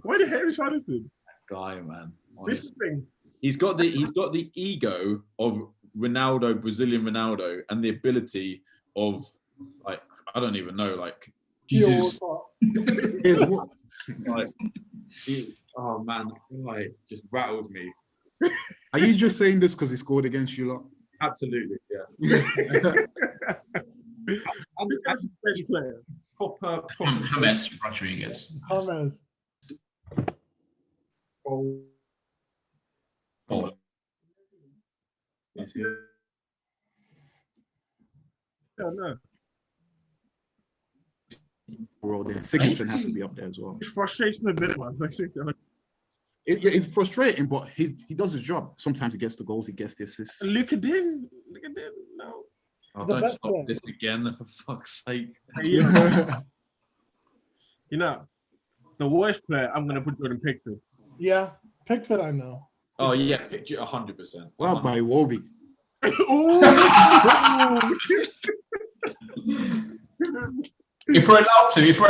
Why do you hate Richarlison? guy, man. This is the thing. He's got the ego of Ronaldo, Brazilian Ronaldo, and the ability of like I don't even know, like Jesus. like oh man, it just rattles me. Are you just saying this because he scored against you lot? Absolutely, yeah. That's the best player. Proper. James Rodriguez. James. Oh. Yeah, no. Well, then Sigurdsson has to be up there as well. It's frustration a bit, man. It's frustrating, but he does his job. Sometimes he gets the goals, he gets the assists. Look at him. No. Oh, don't stop this again, for fuck's sake. You know, the worst player, I'm going to put Jordan Pickford. Yeah, Pickford, I know. Oh, yeah, 100%. Well, by Iwobi. If we're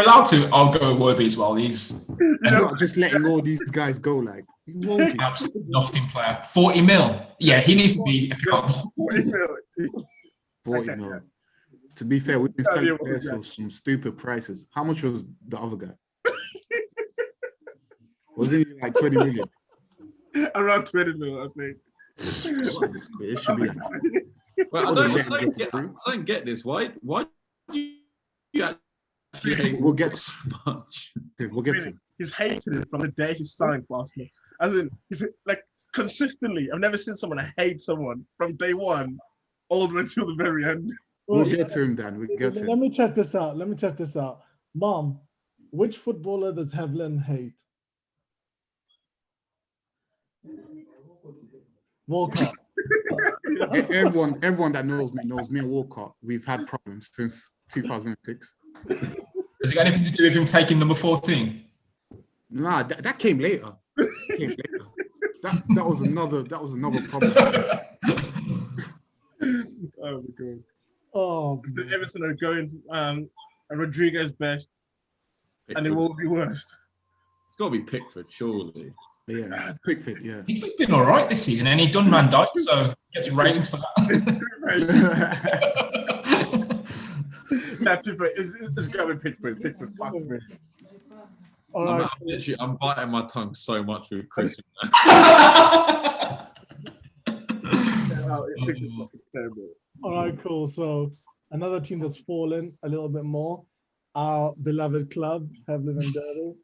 allowed to, I'll go with Iwobi as well. He's not just letting all these guys go like Iwobi. Absolutely nothing player. 40 mil. Yeah, he needs to be accountable. 40 mil. To be fair, we've been selling players for some stupid prices. How much was the other guy? Wasn't he like 20 million? Around 20 mil, I think. It should be like, well, I don't get this. Why do you actually hate we'll get so much? We'll get to it. He's hated it from the day he signed for Arsenal. As in, he's like consistently. I've never seen someone hate someone from day one all the way till the very end. We'll get to him, Dan. We'll get to him. Let me test this out. Mom, which footballer does Havlin hate? Walcott. Everyone that knows me and Walcott. We've had problems since 2006. Has it got anything to do with him taking number 14? Nah, that came later. That was another problem. Oh my god. Oh, Everton are going Rodriguez best, Pickford. and it will be worst. It's got to be Pickford, surely. Yeah, Pickford, yeah. He's been all right this season, and he done Van Dijk, so gets ratings for that. That's different. It's got to be Pickford. Fuck me. all right. I'm biting my tongue so much with Chris. Pickford's fucking terrible. All right, cool. So another team that's fallen a little bit more, our beloved club, Havlin and Derby,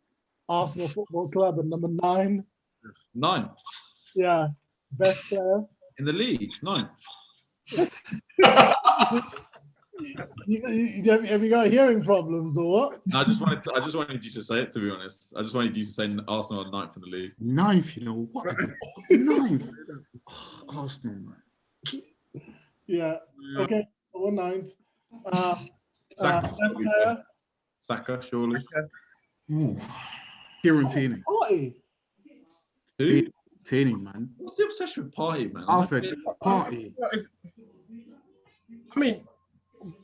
Arsenal Football Club at number 9. 9th Yeah, best player. in the league. 9th. Have you got hearing problems or what? I just wanted you to say it. To be honest, I just wanted you to say Arsenal are 9th in the league. 9th, you know what? 9th. Arsenal, man. Yeah. Okay. So we're 9th. Saka, Best player. Saka, surely. Kieran Tierney. Party. Who? Tierney, man. What's the obsession with Party, man? Alfred, Party. I mean,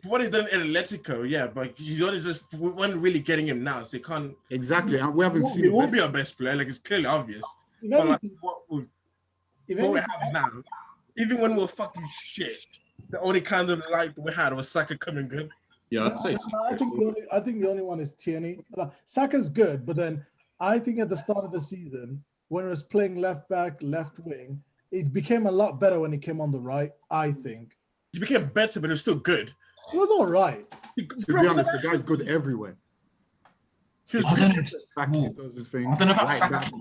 what he done in Atletico, yeah, but you only just weren't really getting him now, so you can't. Exactly. We haven't seen. He won't be our best player. Like, it's clearly obvious. But like, what we have now, even when we were fucking shit, the only kind of light we had was Saka coming good. Yeah, I'd say. I think the only one is Tierney. Saka's good, but then I think at the start of the season, when he was playing left back, left wing, it became a lot better when he came on the right. I think He became better, but he was still good. he was all right. To be honest, the guy's good everywhere. He was I good. don't know. Back he does his thing. I don't know about Like Saka. that.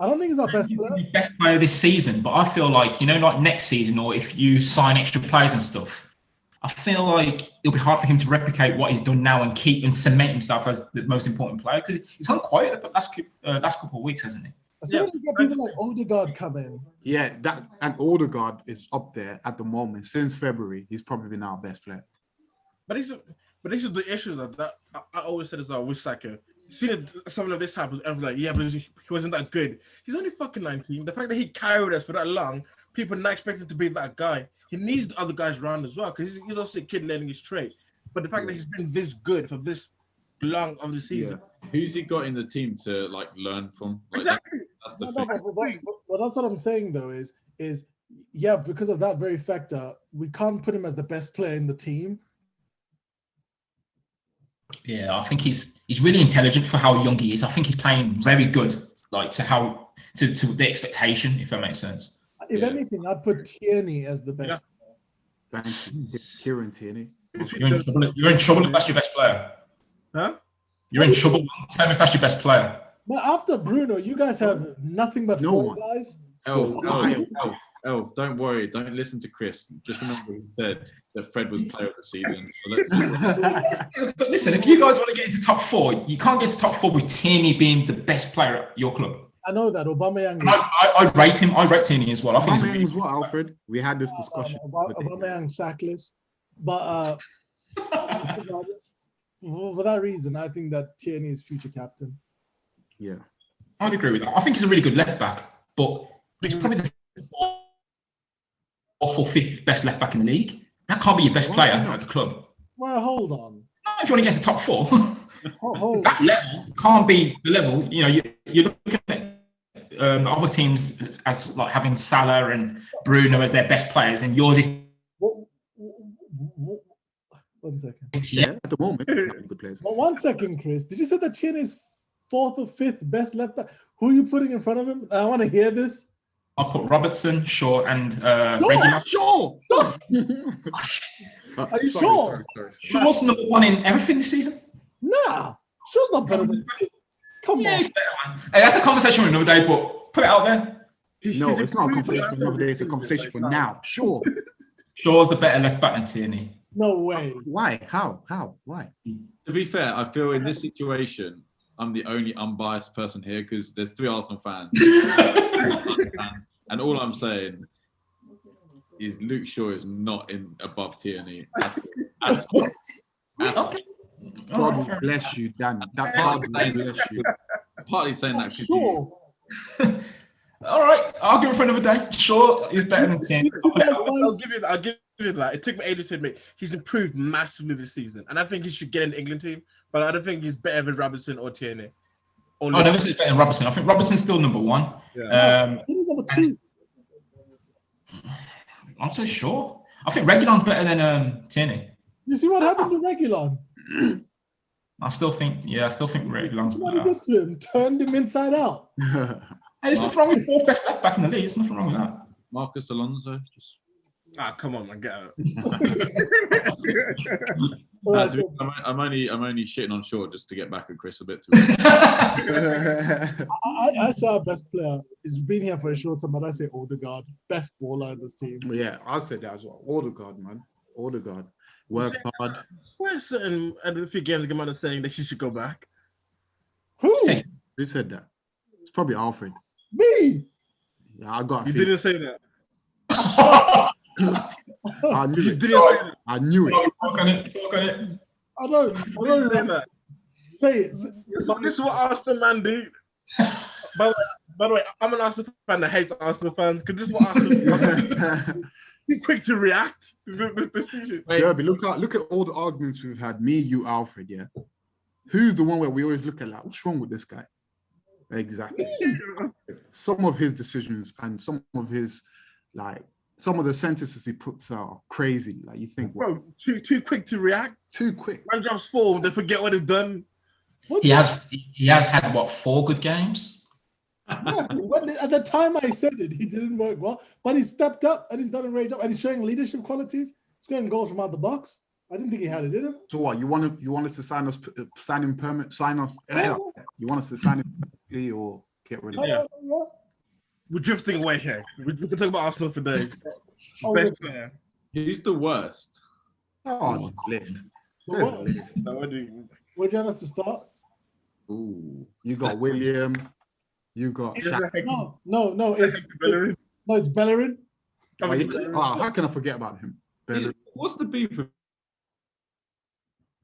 I don't think he's our best player. Best player this season, but I feel like, like next season, or if you sign extra players and stuff, I feel like it'll be hard for him to replicate what he's done now and keep and cement himself as the most important player, because he's gone quiet the last couple of weeks, hasn't he? As soon as you get people like Odegaard come in, Yeah, that and Odegaard is up there at the moment. Since February, he's probably been our best player. But this is the issue that I always said as well with Saka. Seeing something of this happen, everyone's like, yeah, but he wasn't that good. He's only fucking 19. The fact that he carried us for that long, people not expect him to be that guy. He needs the other guys around as well, because he's also a kid learning his trade. But the fact that he's been this good for this long of the season. Yeah. Who's he got in the team to like learn from? Like, Exactly. That's the no, thing. but that's what I'm saying though is yeah, because of that very factor, we can't put him as the best player in the team. Yeah, I think he's really intelligent for how young he is. I think he's playing very good, like to the expectation, if that makes sense. If anything, I'd put Tierney as the best. Thank you, Kieran Tierney. You're in trouble if that's your best player. Huh? You're in trouble. Tell me if that's your best player. But after Bruno, you guys have nothing but No four one. guys. Elf, don't worry. Don't listen to Chris. Just remember he said that Fred was player of the season. So But listen, if you guys want to get into top four, you can't get to top four with Tierney being the best player at your club. I know that Aubameyang. I rate him. I rate Tierney as well. I think Aubameyang was what, Alfred? We had this discussion. Aubameyang sackless, but for that reason, I think that Tierney is future captain. Yeah. I'd agree with that. I think he's a really good left back, but he's probably the fourth or fifth best left back in the league. That can't be your best player at the club. Well, hold on. Not if you want to get to top four. Hold That level can't be the level. You're looking at other teams as like having Salah and Bruno as their best players, and yours is. One second. Yeah, at the moment, good players. Well, 1 second, Chris. Did you say that Tierney is fourth or fifth best left back? Who are you putting in front of him? I want to hear this. I'll put Robertson, Shaw, and Reguilon. Sure. Are you sure? Sorry. Shaw's number one in everything this season. Nah, Shaw's not better than. Come Yeah, on. he's better, man. Hey, that's a conversation for another day, but put it out there. No, it's not a conversation for another day. It's a conversation for now. Sure. Shaw's the better left back than Tierney. No way. Why? How? Why? to be fair, I feel in this situation, I'm the only unbiased person here because there's 3 Arsenal fans. And all I'm saying is Luke Shaw is not in above Tierney. At all. Okay. God will bless you, Dan. That God will bless you. Partly saying that because Sure. All right, I'll give it for another day. Sure, he's better than Tierney. I'll give it that. It took me ages to admit he's improved massively this season, and I think he should get in the England team. But I don't think he's better than Robertson or Tierney. Oh, no, this is better than Robertson. I think Robertson's still number one. Yeah. He's number 2. I'm so sure. I think Reguilon's better than Tierney. You see what happened to Reguilon? I still think Reguilon's Somebody better. did to him, turned him inside out. Hey, there's nothing wrong with fourth best left back in the league. There's nothing wrong with that. Marcus Alonso just. Come on, man, get out. All right, so I'm only shitting on Shaw just to get back at Chris a bit. I say our best player. He's been here for a short time, but I say Odegaard, best baller in this team. Yeah, I said that as well. Odegaard, man. Odegaard. Work hard. I swear certain a few games ago, man, are saying that she should go back. Who? Who said that? It's probably Alfred. Me. Yeah, I got a You feeling. didn't say that. I knew You it. didn't say that. I knew it. Talk on it. I don't You didn't say remember. that. Say it. This is what Arsenal man do. By the way, I'm an Arsenal fan that hates Arsenal fans because this is what Arsenal be quick to react. The Derby, look at all the arguments we've had. Me, you, Alfred. Yeah. Who's the one where we always look at like, what's wrong with this guy? Exactly. Some of his decisions and some of his some of the sentences he puts out are crazy. Like you think, what? Bro, too quick to react. Too quick. Man drops form, they forget what they've done. He has had what, 4 good games? Yeah, at the time I said it, he didn't work well, but he stepped up and he's done a great job and he's showing leadership qualities. He's getting goals from out the box. I didn't think he had it in him. So what? You want us to sign us? You want us to sign him permanently or get rid of him? Yeah. We're drifting away here. We can talk about Arsenal for days. Best player. Who's the worst? Oh, list. There's a list. Where do you want us to start? Ooh. You got William. You got. No. It's Bellerin. How can I forget about him? Bellerin. What's the beef with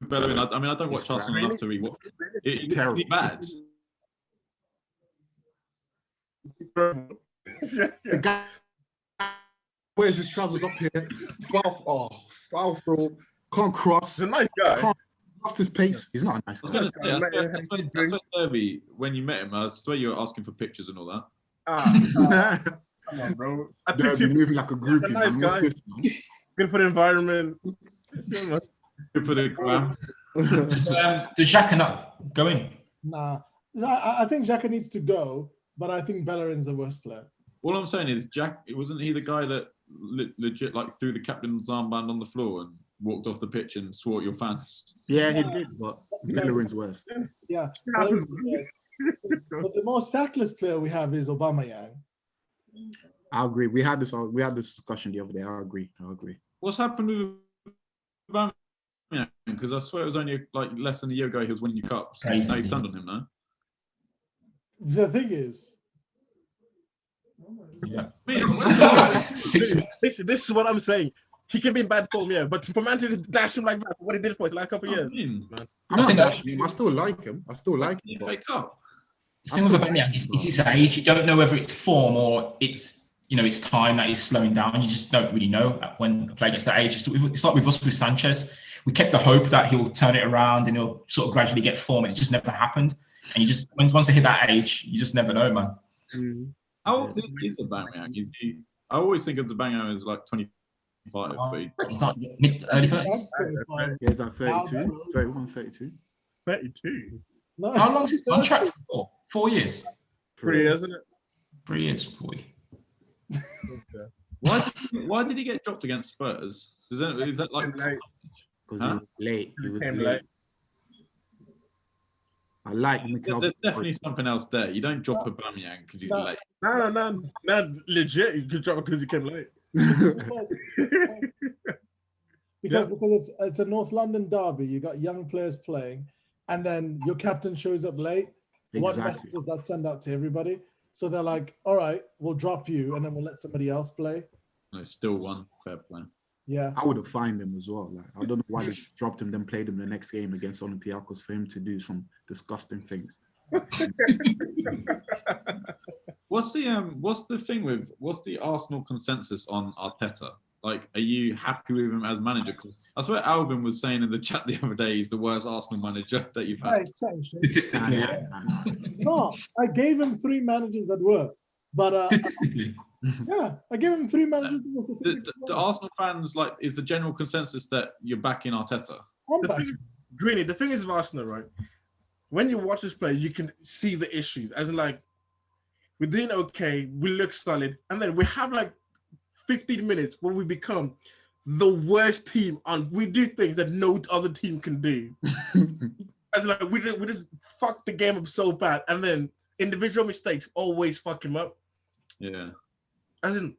Bellerin? I mean, I don't watch Arsenal enough to read what. It's terrible. Bad. The guy wears his trousers up here. Foul throw. Can't cross. He's a nice guy. Can't cross his pace. He's not a nice guy. I swear, Derby, when you met him, I swear you were asking for pictures and all that. Come on, bro. They're moving like a groupie. Nice guy. Good for the environment. Good for the gram. Does Xhaka not go in? Nah. I think Xhaka needs to go, but I think Bellerin's the worst player. All I'm saying is, wasn't he the guy that legit like threw the captain's armband on the floor and walked off the pitch and swore at your fans? Yeah, he did, but Bellerin's worse. Yeah. But the most sackless player we have is Aubameyang. I agree. We had this discussion the other day. I agree. What's happened with Aubameyang? Because I swear it was only like less than a year ago he was winning your cups. Now you've turned on him now. The thing is, this is what I'm saying. He can be in bad form, yeah, but for Man to dash him like that, what he did for us like a couple of years. I still like him. Fake up. The thing with Aubameyang is his age. You don't know whether it's form or it's time that he's slowing down. You just don't really know when a player gets that age. It's like with us with Sanchez. We kept the hope that he'll turn it around and he'll sort of gradually get form, and it just never happened. And you just once they hit that age, you just never know, man. How old is Aubameyang? I always think of Aubameyang as like 25. But He's not early 30s. Yeah, is that 32? 31, 32. 32. No. How long is his contract for? 4 years. 3 years, isn't it? 3 years, boy. Why did he get dropped against Spurs? Is that like because he was late? He came late. I like Mikel. There's definitely something else there. You don't drop Aubameyang because he's late. No, legit. You could drop it because he came late. because it's a North London derby. You got young players playing, and then your captain shows up late. Exactly. What message does that send out to everybody? So they're like, "All right, we'll drop you, and then we'll let somebody else play." No, still one fair play. Yeah, I would have fined him as well. Like, I don't know why they dropped him, then played him the next game against Olympiacos for him to do some disgusting things. What's the Arsenal consensus on Arteta? Like, are you happy with him as manager? Because I swear Alvin was saying in the chat the other day he's the worst Arsenal manager that you've had. Statistically, yeah. No, I gave him 3 managers that were, but Statistically. Yeah, I gave him 3 managers. The Arsenal fans, like, is the general consensus that you're backing Arteta? Greeny, the thing is with Arsenal, right? When you watch this play, you can see the issues. As in, like, we're doing okay, we look solid, and then we have like 15 minutes where we become the worst team on. We do things that no other team can do. As in, like, we just fuck the game up so bad, and then individual mistakes always fuck him up. Yeah. As in,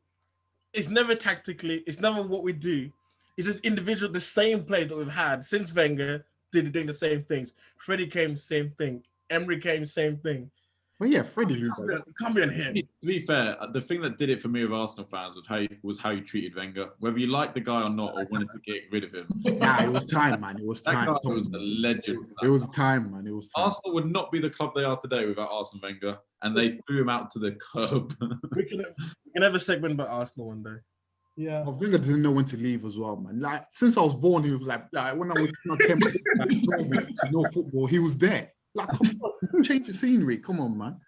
it's never tactically, it's never what we do. It's just individual, the same plays that we've had since Wenger doing the same things. Freddie came, same thing. Emery came, same thing. Well, yeah, Freddie. Can't be on him. To be fair, the thing that did it for me with Arsenal fans was how you treated Wenger. Whether you liked the guy or not, or wanted to get rid of him. Nah, it was time, man. It was time. That guy was a legend. It was time, man. It was time. Arsenal would not be the club they are today without Arsene Wenger, and they threw him out to the curb. We can have a segment about Arsenal one day. Yeah, I think I didn't know when to leave as well, man. Like, since I was born, he was like when I came to know football, he was there. Like, come on, change the scenery. Come on, man.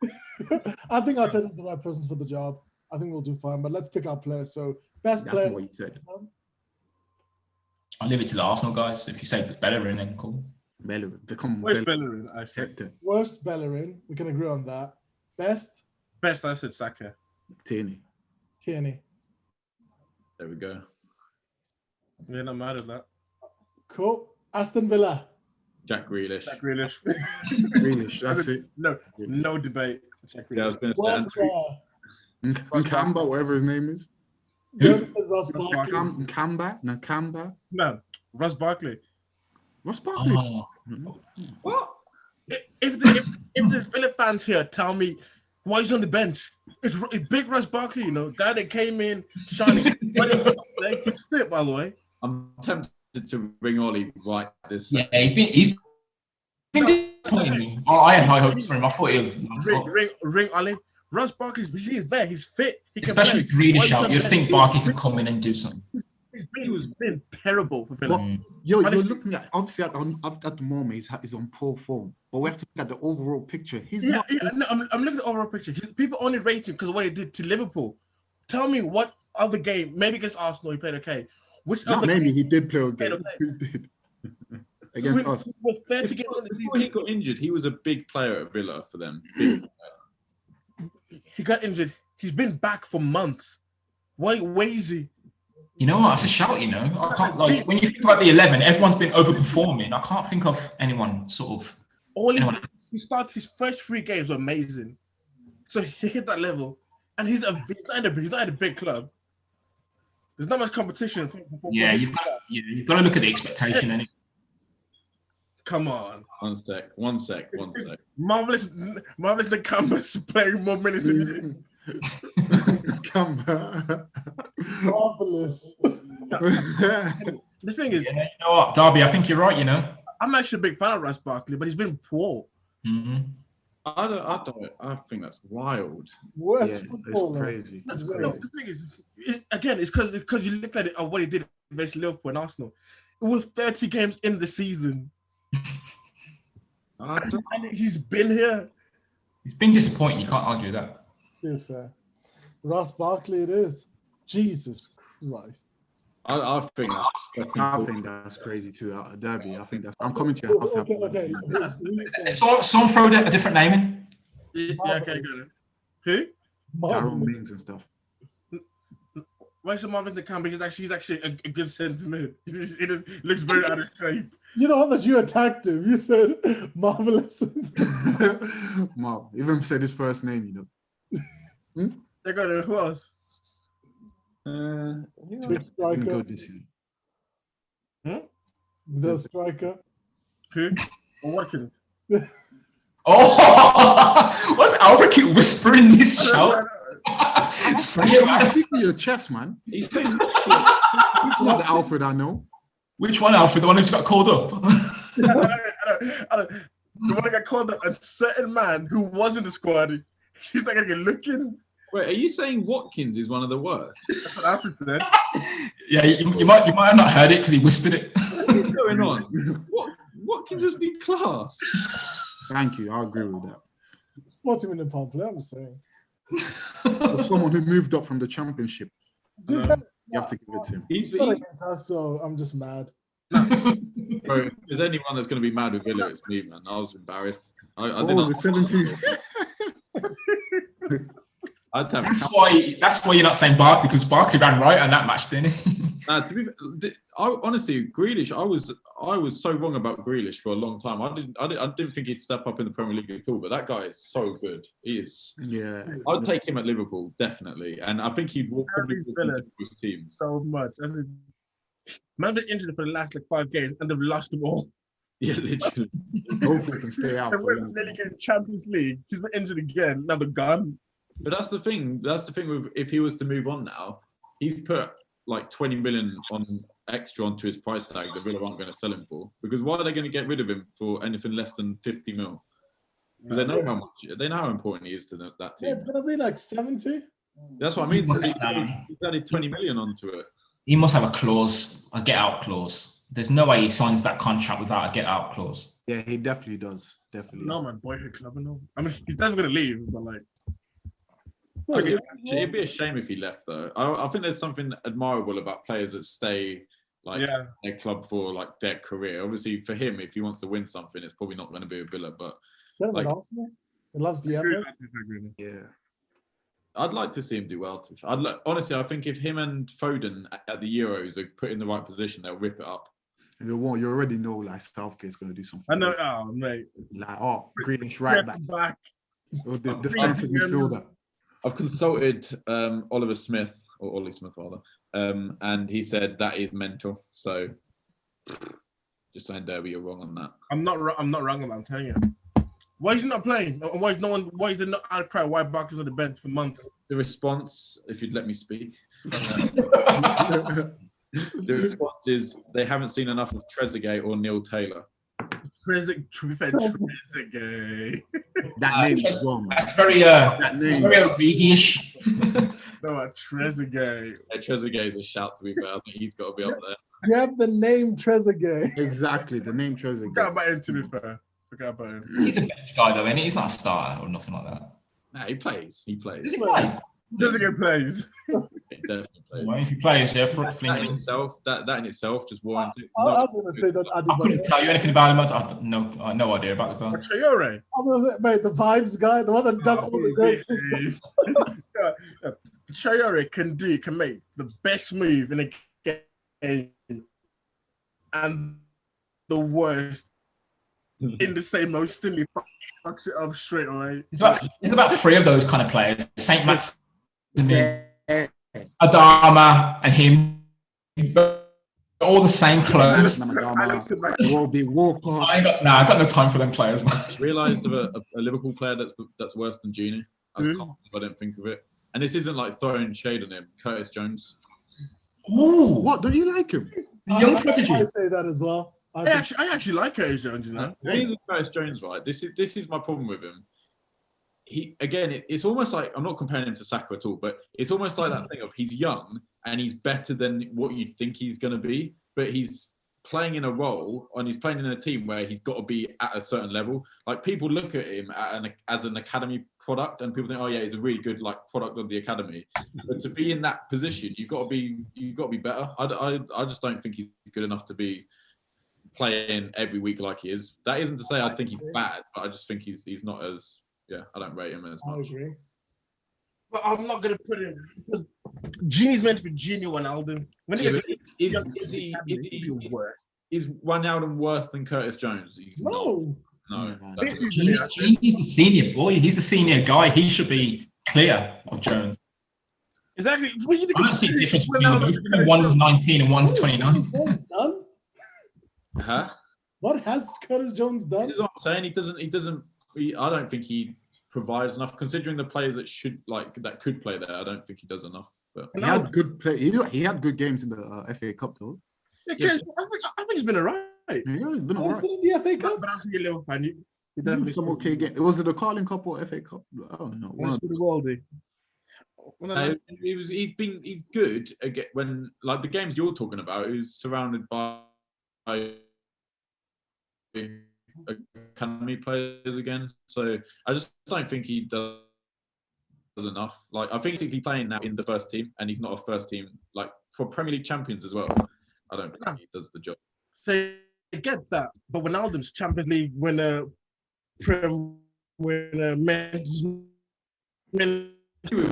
I think Arteta's the right person for the job. I think we'll do fine, but let's pick our players. So, best That's player. what you said. I'll leave it to the Arsenal guys. If you say Bellerin, then cool. Bellerin. Become Where's Bellerin. Bellerin? I said Hector. Worst Bellerin. We can agree on that. Best best. I said Saka. Tierney. Tierney. There we go. We're not mad at that. Cool. Aston Villa. Jack Grealish. Jack Grealish. Grealish, that's it. No debate. Jack Yeah, I was Grealish. going to Worst say. player. Nkamba, whatever his name is. Derby said Ross Barkley. Nkamba? No, Ross Barkley. Ross Barkley? Oh, What? If the Villa fans here tell me why he's on the bench, it's big Ross Barkley, you know, guy that came in shining. But it's like he's fit, by the way. I'm tempted to ring Ollie right this yeah, second. he's been disappointing me. Oh, I had high hopes for him. I thought he was Ring Ollie. Ross Barkley's he's there. He's fit. He can especially play. with Grealish out. You'd He's think Barkley could come in and do something. He's been terrible for Villa. What? You're looking at, obviously at the moment he's on poor form, but we have to look at the overall picture. He's Yeah, not. no, I'm looking at the overall picture. People only rate him because of what he did to Liverpool. Tell me what other game, maybe against Arsenal, he played okay. Which Not other maybe game he did play okay. okay. He did. Against us. with 30 games on the Before season? he got injured, he was a big player at Villa for them. Big player. He got injured. He's been back for months. Where is he? You know what? That's a shout. You know, I can't like when you think about the 11. Everyone's been overperforming. I can't think of anyone sort of. All he anyone. did, he started his first 3 games were amazing. So he hit that level. And he's not in a big club. There's not much competition. Yeah, you've got to look at the expectation. And Come on. One sec. Marvelous Nakamba's playing more minutes than you. Come on. Marvelous. The thing is, you know what, Derby? I think you're right. You know. I'm actually a big fan of Ross Barkley, but he's been poor. Mm-hmm. I think that's wild. Worst Yeah, footballer. it's crazy. No, It's the crazy. thing is, it's because you look at it what he did against Liverpool and Arsenal. It was 30 games in the season, I don't- and he's been here. It's been disappointing. You can't argue that. To be fair. Ross Barkley it is. Jesus Christ. I think that's fucking I cool. think that's crazy too. Out of Derby, I think that's. I'm coming to your house. to have- Okay. Who you saying? Someone throw a different name in. Yeah, okay, got it. Who? Darren Marvelous. Mings and stuff. Why is Marvelous Nakamba? He's actually a good sentiment. He just looks very out of shape. You know that you attacked him. You said marvelous. Marv even said his first name. You know. They got it. Who else? Big Been striker. good this year. The striker. Who? Or Watkins? Oh, what's Albert keep whispering this shout? Say it, man. Speak to your chest, man. He's playing. Not the Alfred I know. Which one, Alfred? The one who's got called up? I don't. The one that got called up, a certain man who was in the squad. He's not gonna get looking. Wait, are you saying Watkins is one of the worst? That's what Alfred said. Yeah, you might have not heard it because he whispered it. What's going on? Watkins has been class. Thank you. I agree with that. What's him in the pump? I'm just saying. For someone who moved up from the championship, Dude, you have to give it to him. He's not against us, so I'm just mad. bro, if there's anyone that's going to be mad with Villa, it's me, man. I was embarrassed. I What didn't. was it, 17? I'd have. That's why you're not saying Barkley, because Barkley ran right on that match, didn't he? To be, honestly, Grealish. I was so wrong about Grealish for a long time. I didn't think he'd step up in the Premier League at all. But that guy is so good. He is. Yeah. I'd take him at Liverpool definitely, and I think he'd probably walk into his teams. So much. Man been injured for the last 5 games and they've lost them all. Yeah, literally. Hopefully he can stay out. And for a we're long nearly time. getting Champions League. He's been injured again. Now they're gone. But that's the thing. That's the thing with if he was to move on now, he's put like 20 million on extra onto his price tag that Villa aren't going to sell him for. Because why are they going to get rid of him for anything less than 50 mil? Because they know how important he is to that Yeah, team. it's gonna be like 70. That's what I mean. So he's added 20 million onto it. He must have a clause, a get-out clause. There's no way he signs that contract without a get-out clause. Yeah, he definitely does. Definitely. No, man, boyhood club and all. I mean, he's never going to leave, but Well, It'd be a shame if he left, though. I think there's something admirable about players that stay like their club for like their career. Obviously, for him, if he wants to win something, it's probably not going to be with Villa. But like, Arsenal. He loves the effort. Yeah. I'd like to see him do well. Honestly, I think if him and Foden at the Euros are put in the right position, they'll rip it up. And you already know like Southgate's going to do something. I know, oh, mate. Like, Grealish right back. Or the defensive midfielder. I've consulted Oliver Smith, or Ollie Smith rather, and he said that is mental. So, just saying, Derby, you're wrong on that. I'm not wrong on that. I'm telling you. Why is he not playing? Why is no one? Why is there no outcry? Why Barker's on the bench for months? The response, if you'd let me speak, the response is they haven't seen enough of Trezeguet or Neil Taylor. Trezeguet. That name is wrong. That's very Origi-ish. No, Trezeguet. Yeah, Trezeguet is a shout, to be fair. I think he's got to be up there. You have the name Trezeguet. Exactly, the name Trezeguet. Forgot about him, to be fair. Forgot about him. He's a bench guy, though, isn't he? He's not a starter or nothing like that. Nah, he plays. He plays. Does he play? Trezeguet plays. He definitely plays. Well, if he plays, yeah, That in itself, that in itself just warrants it. I was going to say that I couldn't tell you anything about him. I have no idea about the guy. Traore. I was going to say, mate, the vibes guy, the one that does all the great things. Traore can make the best move in a game and the worst in the same mode. Still fucks it up straight away. It's about three of those kind of players: Saint Max, Adama, and him. All the same clothes. I got no time for them players, man. I just realised of a Liverpool player that's worse than Junior. I didn't think of it. And this isn't like throwing shade on him. Curtis Jones. Ooh, what? Do you like him? The young prodigy. I say that as well. I actually like Curtis Jones, you know. Here's with Curtis Jones, right? This is my problem with him. It's almost like, I'm not comparing him to Saka at all, but it's almost like that thing of he's young and he's better than what you'd think he's going to be, but he's playing in a role and he's playing in a team where he's got to be at a certain level. Like, people look at him as an academy product and people think, oh yeah, he's a really good like product of the academy. But to be in that position, you've got to be better. I just don't think he's good enough to be playing every week like he is. That isn't to say I think he's bad, but I just think he's not as, I don't rate him as much. I agree. But I'm not gonna put him because Gini's meant to be Gini Wijnaldum. Is Wijnaldum worse than Curtis Jones? No. He's the senior boy. He's the senior guy. He should be clear of Jones. Exactly. I don't see a difference between them. One's 19 and one's 29. What's done? Huh? What has Curtis Jones done? This is what I'm saying. I don't think he provides enough, considering the players that could play there. I don't think he does enough. But he had good play. He had good games in the FA Cup though. Yeah, I think he's been alright. Yeah, he's been alright. In the FA Cup. But I'm a little fan. He definitely some okay game. Was it the Carling Cup or FA Cup? I don't know. He's good again when, like, the games you're talking about. He's surrounded by academy players again, so I just don't think he does enough. Like, I think he's actually playing now in the first team, and he's not a first team like for Premier League champions as well. I don't think he does the job. So I get that, but Wijnaldum's Champions League winner, Prem winner, men's. With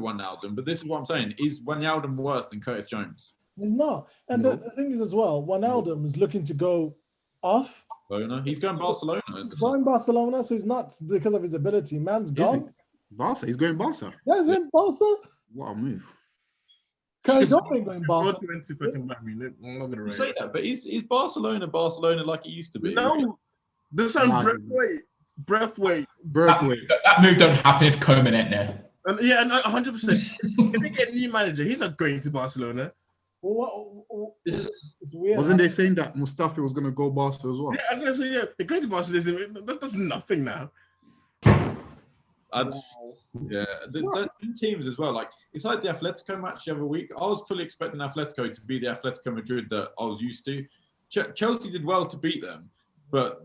Wijnaldum, but this is what I'm saying: is Wijnaldum worse than Curtis Jones? He's not, and the thing is as well, Wijnaldum is looking to go off. He's going Barcelona. He's going Barcelona, so he's not because of his ability. Man's gone. Barca. He's going Barca. Yeah, he's going Barca. What a move. Curtis Jones ain't going Barca. I'm not gonna say that, but is Barcelona like it used to be? No, this time Breathwaite. That move don't happen if Koeman ain't there. And 100%. If they get a new manager, he's not going to Barcelona. It's weird. Wasn't they saying that Mustafi was going to go Barca as well? Yeah, I was going to say, they're going to Barcelona. That's nothing now. The teams as well. Like, it's like the Atletico match the other week. I was fully expecting Atletico to be the Atletico Madrid that I was used to. Chelsea did well to beat them, but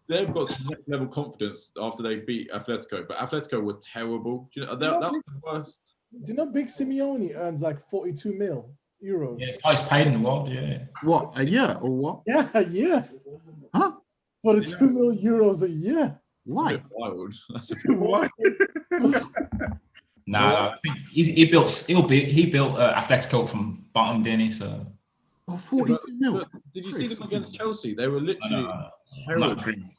they've got some next level confidence after they beat Atletico. But Atletico were terrible. That was the worst. Do you know Big Simeone earns like 42 mil? euros. Yeah, it's highest paid in the world. Yeah. What, a year or what? Yeah, a year. Huh? For the 2 million euros a year. Why? Wild. That's a What? Nah, I think he built Atletico from bottom, didn't he? So Oh, 42 mil. But did you see them against Chelsea? They were literally I'm terrible. not agreeing.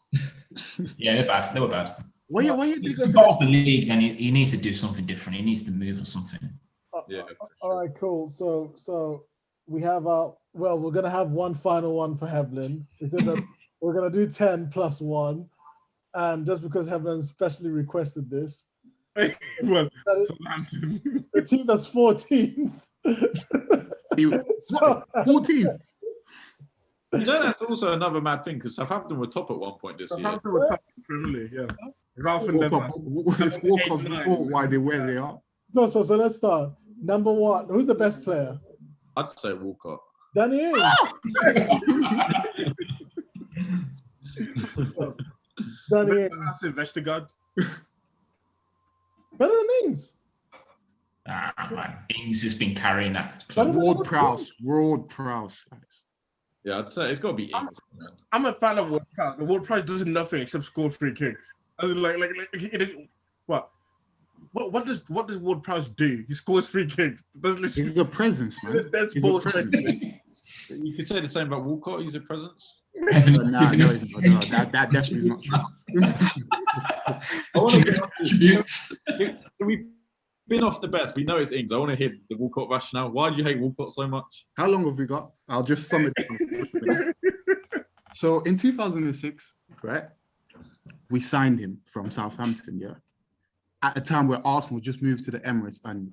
Yeah, they're bad. They were bad. Why you If think he got off the league, then he needs to do something different. He needs to move or something. Yeah. All right, cool. So we have we're gonna have one final one for Hevlin. We said that we're gonna do 10 plus 1, and just because Hevlin specially requested this, Well, that is Southampton. the team that's 14th. So, 14th. You know, that's also another mad thing because Southampton were top at one point this year. Southampton were top in the Premier League, yeah. Ralph and them. It's Walker's fault why they where they are. so let's start. Number 1, who's the best player? I'd say Walcott. Danny Ings. Danny Ings. That's Vestergaard. Better than Ings. Man, Ings has been carrying that. Better than Ward Prowse. Yeah, I'd say it's got to be Ings. I'm a fan of Ward Prowse. Ward Prowse does nothing except score free kicks. I was like it is what does Ward Prowse do? He scores free kicks. He's a presence, man. That's He's a bullshit. presence. You could say the same about Walcott. He's a presence. No, that definitely is not true. I want to get off this. So we've been off the best. We know it's Ings. I want to hear the Walcott rationale. Why do you hate Walcott so much? How long have we got? I'll just sum it up. So in 2006, right, we signed him from Southampton, yeah, at a time where Arsenal just moved to the Emirates and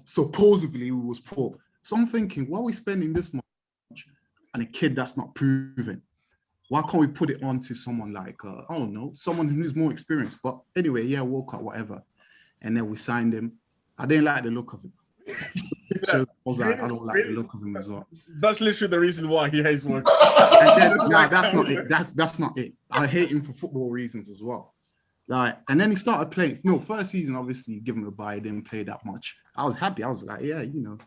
supposedly we was poor. So I'm thinking, why are we spending this much on a kid that's not proven? Why can't we put it on to someone like, I don't know, someone who's more experienced? But anyway, yeah, Walcott, whatever. And then we signed him. I didn't like the look of him. I was like, I don't like the look of him as well. That's literally the reason why he hates Walcott. Nah, that's not it. That's not it. I hate him for football reasons as well. Like, and then he started playing. No, first season, obviously, give him a bye, didn't play that much. I was happy. I was like, yeah, you know,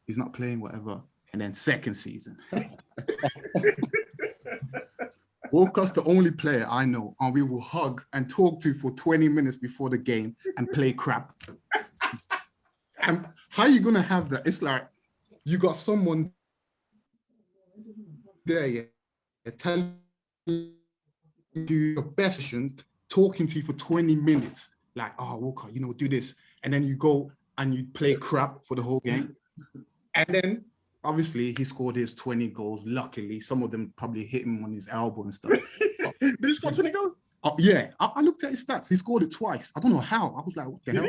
he's not playing, whatever. And then second season. Walcott's the only player I know, and we will hug and talk to for 20 minutes before the game and play crap. And how are you gonna have that? It's like you got someone there, yeah, telling you your best sessions, talking to you for 20 minutes, like, oh, Walcott, you know, do this, and then you go and you play crap for the whole game, and then obviously he scored his 20 goals. Luckily, some of them probably hit him on his elbow and stuff. Did he score 20 goals? Yeah, I looked at his stats. He scored it twice. I don't know how. I was like, what the hell?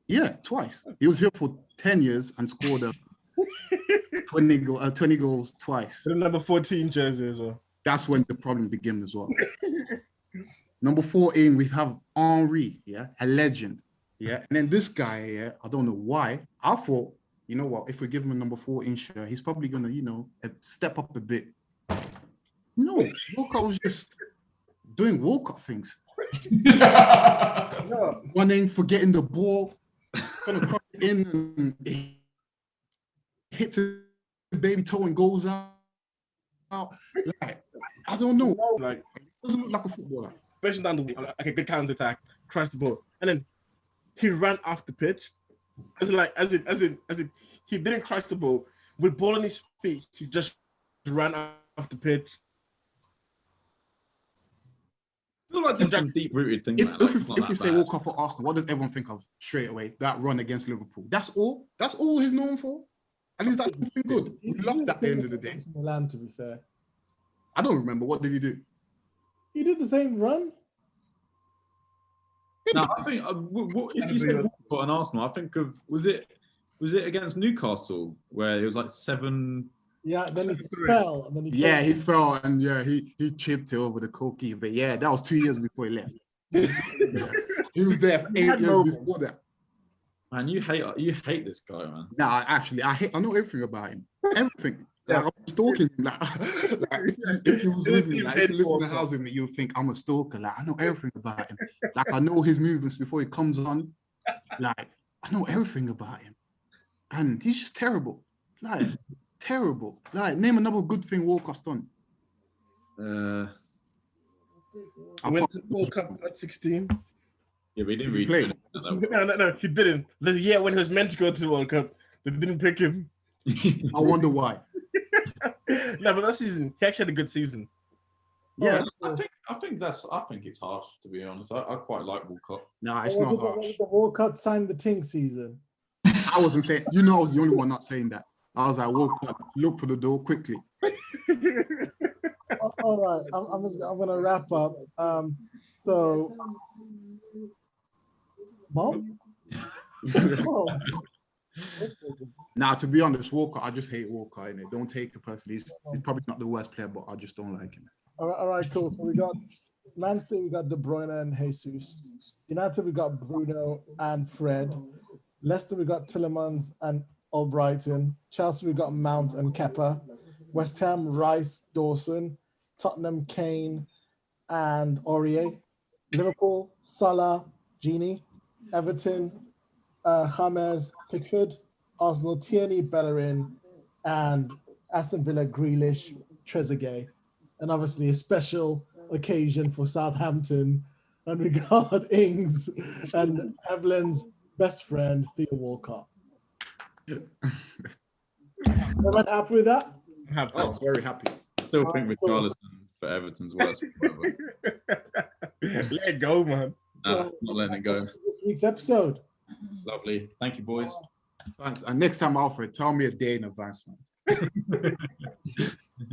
Yeah, twice. He was here for 10 years and scored 20 goals twice. The number 14 jersey as well. That's when the problem began as well. Number 14, we have Henry, yeah, a legend. Yeah, and then this guy, yeah, I don't know why. I thought, you know what, if we give him a number 14 shirt, he's probably gonna, you know, step up a bit. No, Walcott was just doing Walcott things. Running, forgetting the ball, gonna cross it in and it hits the baby toe and goes out. Like, I don't know. Like, it doesn't look like a footballer. Especially down the way, like a good counter attack, crashed the ball, and then he ran off the pitch. As in, he didn't crash the ball with ball on his feet. He just ran off the pitch. I feel like there's some deep-rooted things. If we say Walcott for Arsenal, what does everyone think of straight away? That run against Liverpool. That's all. That's all he's known for. At least that's something good. We lost that at the end of the day. Milan, to be fair. I don't remember. What did he do? He did the same run. No, I think if you say Walcott and Arsenal, I think of was it against Newcastle where it was like 7. Yeah, then he fell. And then he fell and he chipped it over the goalkeeper. But yeah, that was 2 years before he left. He was there for 8 years before that. Man, you hate this guy, man. Nah, actually, I know everything about him. Everything. Like, I'm stalking him. Like if he was with me, like if you live in the house with me, you'll think I'm a stalker. Like, I know everything about him. Like, I know his movements before he comes on. Like, I know everything about him. And he's just terrible. Like, terrible. Like, name another good thing Walker's done. He went to the World Cup at 16. Yeah, we didn't Did he really play? do that. No, he didn't. The year when he was meant to go to the World Cup, they didn't pick him. I wonder why. No, but that season, he actually had a good season. Yeah. I think it's harsh, to be honest. I quite like Walcott. Nah, it's Was not it harsh. the Walcott signed the Ting season? I wasn't saying, I was the only one not saying that. I was like, Walker, look for the door quickly. All right, I'm gonna wrap up. So, Mom? Oh. Nah, to be honest, Walker, I just hate Walker, innit? Don't take it personally. He's probably not the worst player, but I just don't like him. All right, cool. So we got Man City, we got De Bruyne and Jesus. United, we got Bruno and Fred. Leicester, we got Tielemans and Albrighton. Chelsea, we got Mount and Kepa. West Ham, Rice, Dawson. Tottenham, Kane and Aurier. Liverpool, Salah, Gini. Everton, James, Pickford. Arsenal, Tierney, Bellerin. And Aston Villa, Grealish, Trezeguet. And obviously a special occasion for Southampton. And we got Ings and Evelyn's best friend, Theo Walcott. Everyone happy with that? Oh, very happy. I still think Richarlison for Everton's worst. Let it go, man. Not letting it go. This week's episode. Lovely. Thank you, boys. Thanks. And next time, Alfred, tell me a day in advance, man.